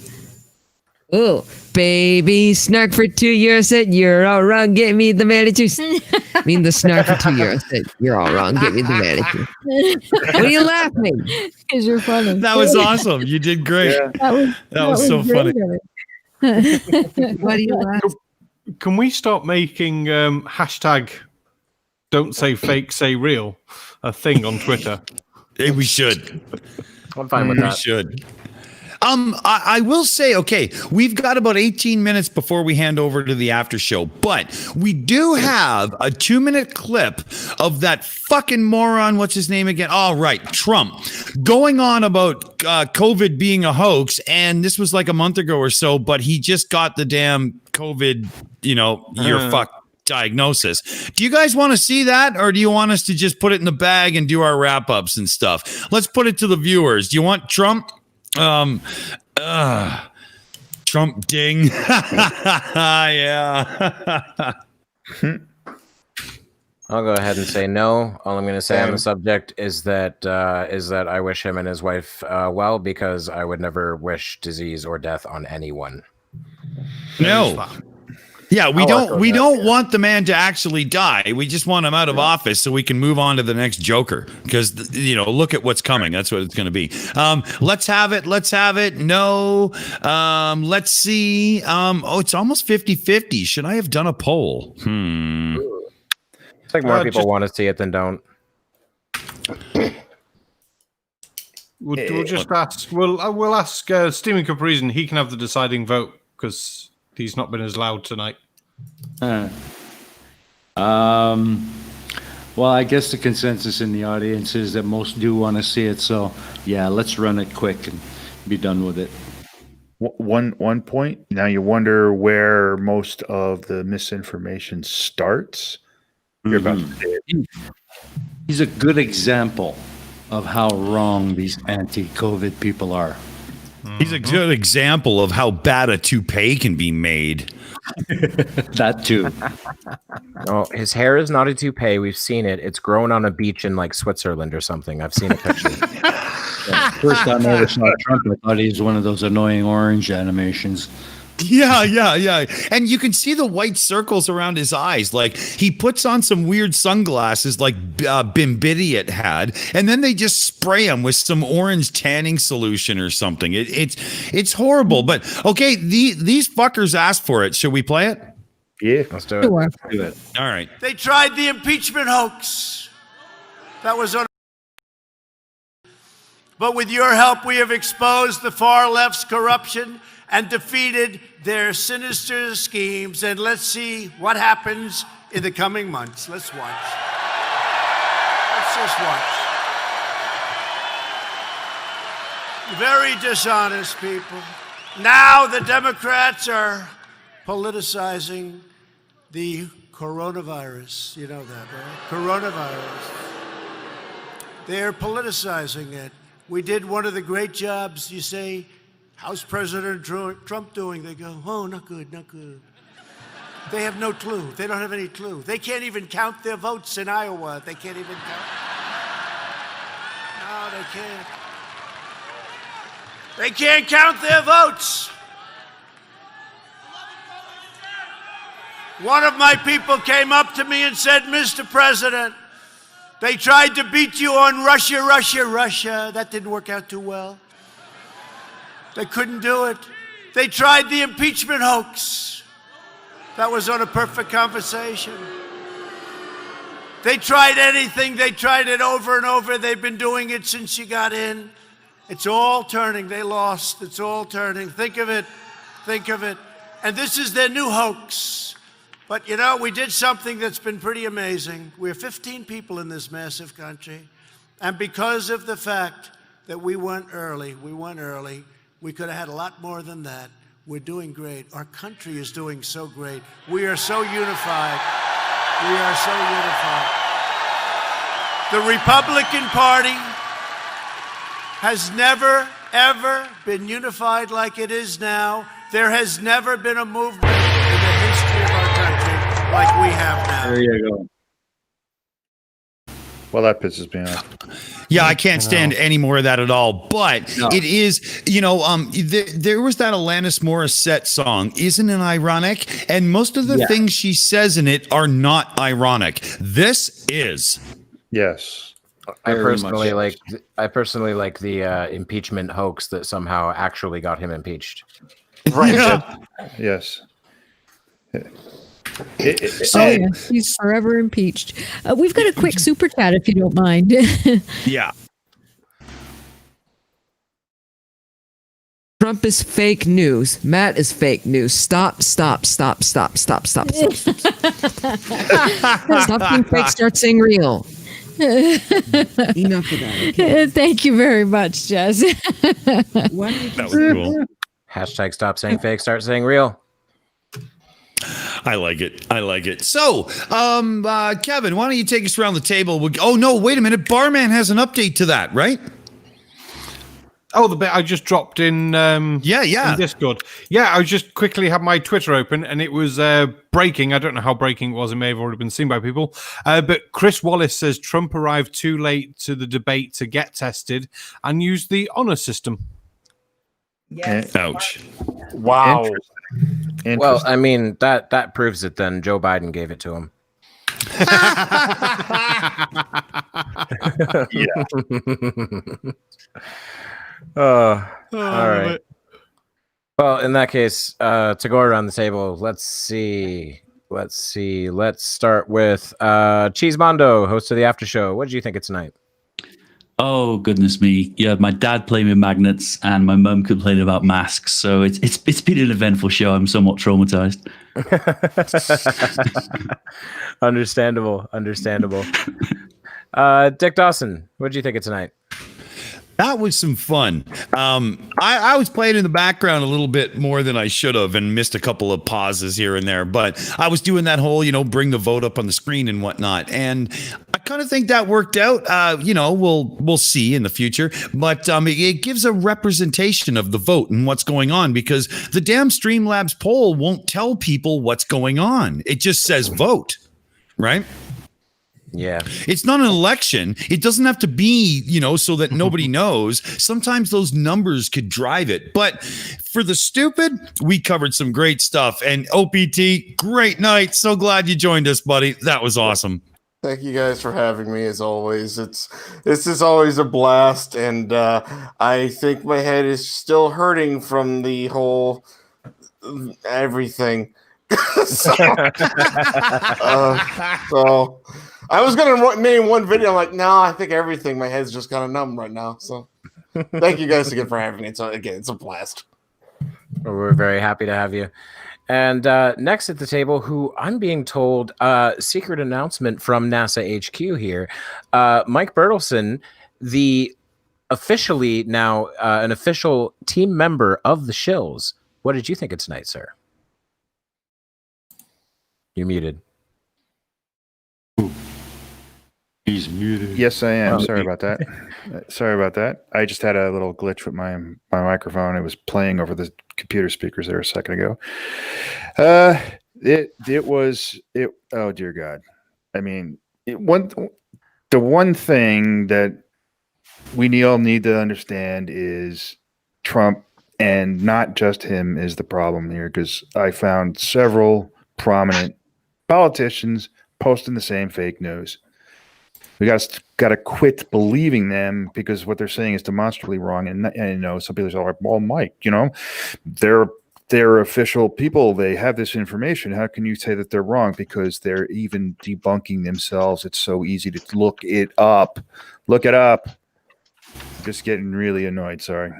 Oh, baby snark for €2 said, you're all wrong. Get me the manicures. I mean, the snark for €2 said, you're all wrong. Get me the manicure. What are you laughing? Because you're funny. That was awesome. You did great. Yeah. That was so funny. Why do you laugh? Can we stop making hashtag don't say fake, say real a thing on Twitter? Hey, we should. I'm fine with that. We should. I will say, okay, we've got about 18 minutes before we hand over to the after show, but we do have a 2-minute clip of that fucking moron, what's his name again? Oh, right, Trump, going on about COVID being a hoax, and this was like a month ago or so, but he just got the damn COVID, you're fucked diagnosis. Do you guys want to see that, or do you want us to just put it in the bag and do our wrap-ups and stuff? Let's put it to the viewers. Do you want Trump? Trump ding. Yeah. I'll go ahead and say no. All I'm going to say on the subject is that I wish him and his wife well, because I would never wish disease or death on anyone. No. Yeah, we don't want the man to actually die. We just want him out of office so we can move on to the next Joker, because look at what's coming. That's what it's going to be. Let's have it. No. Let's see. It's almost 50-50. Should I have done a poll? It's like more people want to see it than don't. We'll just ask. We'll ask Stephen Caprizen. He can have the deciding vote because he's not been as loud tonight. Well, I guess the consensus in the audience is that most do want to see it. So, yeah, let's run it quick. And be done with it. One point. Now you wonder where most of the misinformation starts. You're about to say it. He's a good example of how wrong these anti-COVID people are. He's a good example of how bad a toupee can be made. That too. Oh, his hair is not a toupee. We've seen it. It's grown on a beach in like Switzerland or something. I've seen a picture. First time I ever saw Trump, I thought he was one of those annoying orange animations. Yeah. And you can see the white circles around his eyes. Like he puts on some weird sunglasses like Bimbidiot had, and then they just spray him with some orange tanning solution or something. It's horrible. But okay, these fuckers asked for it. Should we play it? Yeah, let's do it. Let's do it. All right. They tried the impeachment hoax. That was on. But with your help, we have exposed the far left's corruption and defeated their sinister schemes. And let's see what happens in the coming months. Let's watch. Let's just watch. Very dishonest people. Now the Democrats are politicizing the coronavirus. You know that, right? Coronavirus. They're politicizing it. We did one of the great jobs. You say, how's President Trump doing? They go, oh, not good, not good. They have no clue. They don't have any clue. They can't even count their votes in Iowa. They can't even count. No, they can't. They can't count their votes. One of my people came up to me and said, Mr. President, they tried to beat you on Russia. That didn't work out too well. They couldn't do it. They tried the impeachment hoax. That was on a perfect conversation. They tried anything. They tried it over and over. They've been doing it since you got in. It's all turning. They lost. It's all turning. Think of it. Think of it. And this is their new hoax. But, you know, we did something that's been pretty amazing. We're 15 people in this massive country. And because of the fact that we went early, we could have had a lot more than that. We're doing great. Our country is doing so great. We are so unified. We are so unified. The Republican Party has never, ever been unified like it is now. There has never been a movement in the history of our country like we have now. There you go. Well, that pisses me off. Yeah, I can't stand any more of that at all. But it is, you know, there was that Alanis Morissette song, Isn't It Ironic? And most of the things she says in it are not ironic. This is. Yes. I personally like the impeachment hoax that somehow actually got him impeached. Right. Yeah. Yes. Yes, he's forever impeached. We've got a quick super chat if you don't mind. Yeah. Trump is fake news. Matt is fake news. Stop. Stop being fake. Start saying real. Enough of that. Okay. Thank you very much, Jess. That was cool. Hashtag stop saying fake, start saying real. I like it. So, Kevin, why don't you take us around the table? Oh, no, wait a minute. Barman has an update to that, right? Oh, the bit I just dropped in in Discord. Yeah, I was just quickly had my Twitter open and it was breaking. I don't know how breaking it was. It may have already been seen by people. But Chris Wallace says Trump arrived too late to the debate to get tested and used the honor system. Yes. Ouch. Wow. Interesting. Well, I mean, that proves it then. Joe Biden gave it to him. All right. Well, in that case, to go around the table, let's see. Let's start with Cheesemondo, host of the after show. What did you think of tonight? Oh, goodness me. Yeah, my dad playing with magnets and my mum complaining about masks. So it's been an eventful show. I'm somewhat traumatized. Understandable. Dick Dawson, what did you think of tonight? That was some fun. I was playing in the background a little bit more than I should have and missed a couple of pauses here and there. But I was doing that whole, bring the vote up on the screen and whatnot. And I kind of think that worked out. We'll see in the future. But it gives a representation of the vote and what's going on, because the damn Streamlabs poll won't tell people what's going on. It just says vote, right? Yeah. It's not an election. It doesn't have to be, so that nobody knows. Sometimes those numbers could drive it. But for the stupid, we covered some great stuff. And OPT, great night. So glad you joined us, buddy. That was awesome. Thank you guys for having me, as always. This is always a blast, and I think my head is still hurting from the whole everything. So I was gonna name one video, like, no, I think everything. My head's just kind of numb right now. So thank you guys again for having me. It's a blast. Well, we're very happy to have you. And next at the table, who I'm being told, secret announcement from NASA HQ here, Mike Bertelson, the officially now an official team member of the Shills. What did you think of tonight, sir? You're muted. He's muted. Yes, I am. Sorry about that. Sorry about that. I just had a little glitch with my microphone. It was playing over the computer speakers there a second ago. It was. Oh dear God. I mean, the one thing that we all need to understand is Trump, and not just him, is the problem here, because I found several prominent politicians posting the same fake news. We got to quit believing them, because what they're saying is demonstrably wrong. And some people say, "Well, Mike, they're official people. They have this information. How can you say that they're wrong?" Because they're even debunking themselves. It's so easy to look it up. Look it up. Just getting really annoyed. Sorry.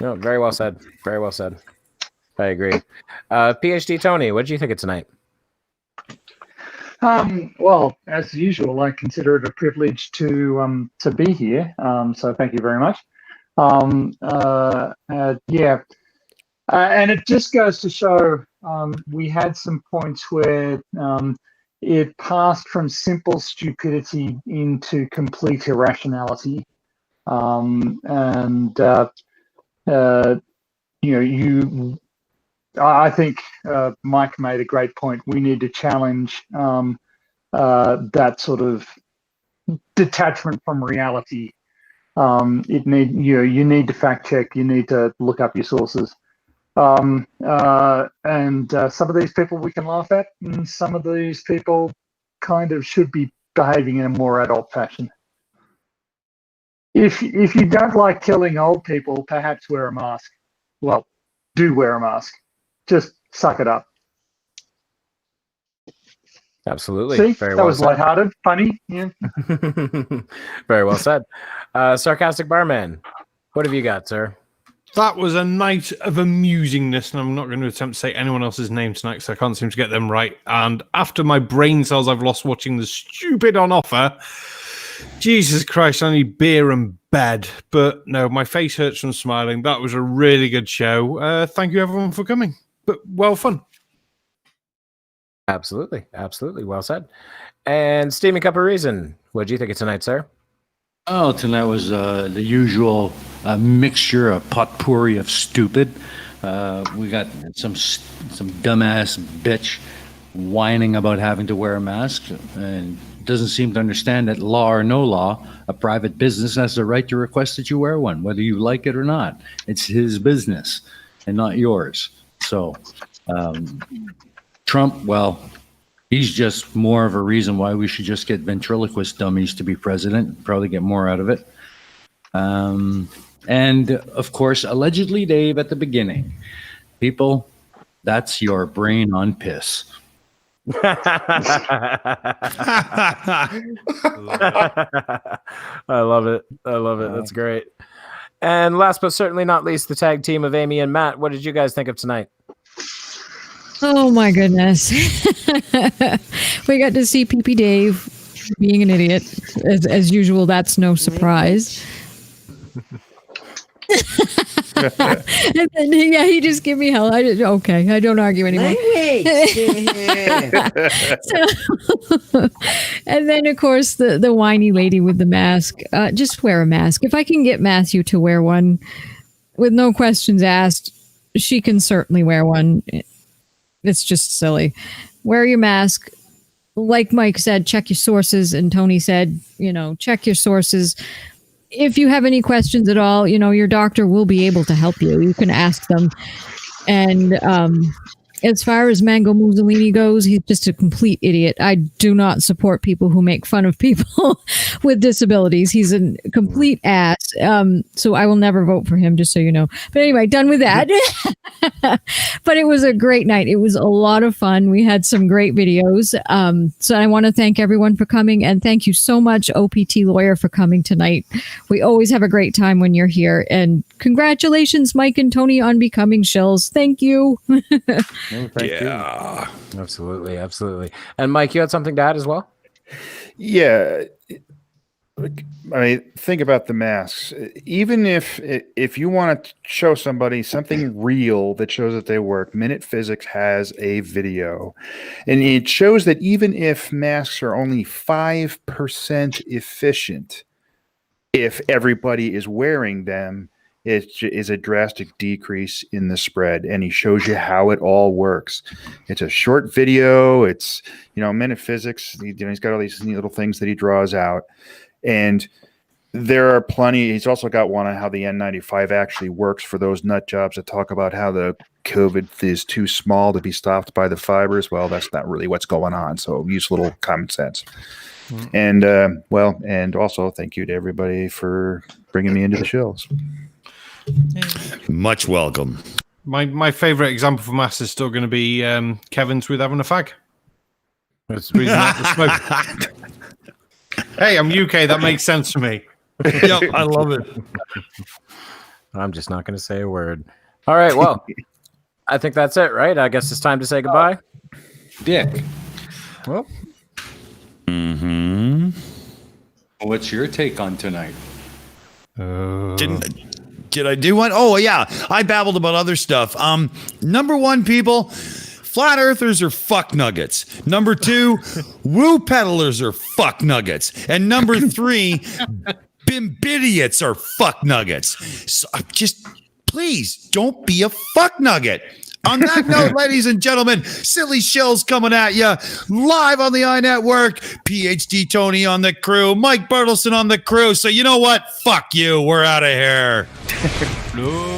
No, very well said. Very well said. I agree. PhD Tony, what did you think of tonight? Well, as usual, I consider it a privilege to be here. So thank you very much. And it just goes to show we had some points where it passed from simple stupidity into complete irrationality. I think Mike made a great point. We need to challenge that sort of detachment from reality. You need to fact check. You need to look up your sources. And some of these people we can laugh at, and some of these people kind of should be behaving in a more adult fashion. If you don't like killing old people, perhaps wear a mask. Well, do wear a mask. Just suck it up. Absolutely. See, very that well was said. lighthearted, funny. Yeah. Very well said. Sarcastic Barman, what have you got, sir? That was a night of amusingness, and I'm not going to attempt to say anyone else's name tonight because I can't seem to get them right. And after my brain cells I've lost watching the stupid on offer, Jesus Christ, I need beer and bed. But no, my face hurts from smiling. That was a really good show. Thank you, everyone, for coming. But well fun. Absolutely. Absolutely. Well said. And Steaming Cup of Reason, what did you think of tonight, sir? Oh, tonight was the usual mixture, a potpourri of stupid. We got some dumbass bitch whining about having to wear a mask and doesn't seem to understand that law or no law, a private business has the right to request that you wear one, whether you like it or not. It's his business and not yours. So Trump, well, he's just more of a reason why we should just get ventriloquist dummies to be president, probably get more out of it. And of course, allegedly Dave at the beginning. People, that's your brain on piss. I love it. I love it. That's great. And last but certainly not least, the tag team of Aimee and Matt. What did you guys think of tonight? Oh my goodness. We got to see PP Dave being an idiot. As usual, that's no surprise. And then, yeah, he just gave me hell. Okay, I don't argue anymore. So, and then, of course, the whiny lady with the mask. Just wear a mask. If I can get Matthew to wear one with no questions asked, she can certainly wear one. It's just silly. Wear your mask. Like Mike said, check your sources. And Tony said, check your sources. If you have any questions at all, your doctor will be able to help you. You can ask them. And as far as Mango Mussolini goes, he's just a complete idiot. I do not support people who make fun of people with disabilities. He's a complete ass. So I will never vote for him, just so you know. But anyway, done with that. But it was a great night. It was a lot of fun. We had some great videos. So I want to thank everyone for coming. And thank you so much, OPTLawyer, for coming tonight. We always have a great time when you're here. And congratulations, Mike and Tony, on becoming Shills. Thank you. Thank you. Absolutely. And Mike, you had something to add as well? Yeah. I mean, think about the masks. Even if you want to show somebody something real that shows that they work, Minute Physics has a video. And it shows that even if masks are only 5% efficient, if everybody is wearing them, it is a drastic decrease in the spread, and he shows you how it all works. It's a short video. It's, Minute Physics. He's got all these neat little things that he draws out, and there are plenty. He's also got one on how the N95 actually works for those nut jobs that talk about how the COVID is too small to be stopped by the fibers. Well, that's not really what's going on. So use a little common sense. And and also thank you to everybody for bringing me into the Shills. Much welcome. My favorite example for mass is still going to be Kevin's with having a fag. That's the reason not to smoke. Hey, I'm UK. That makes sense to me. Yep, I love it. I'm just not going to say a word. All right, well, I think that's it, right? I guess it's time to say goodbye. Dick. Well, what's your take on tonight? Did I do one? Oh, yeah. I babbled about other stuff. Number one, people, flat earthers are fuck nuggets. Number two, woo peddlers are fuck nuggets. And number three, bimbidiots are fuck nuggets. So just please don't be a fuck nugget. On that note, ladies and gentlemen, Silly Shills coming at you live on the EiE Network. PhD Tony on the crew, Mike Bertelson on the crew. So you know what? Fuck you. We're out of here. No.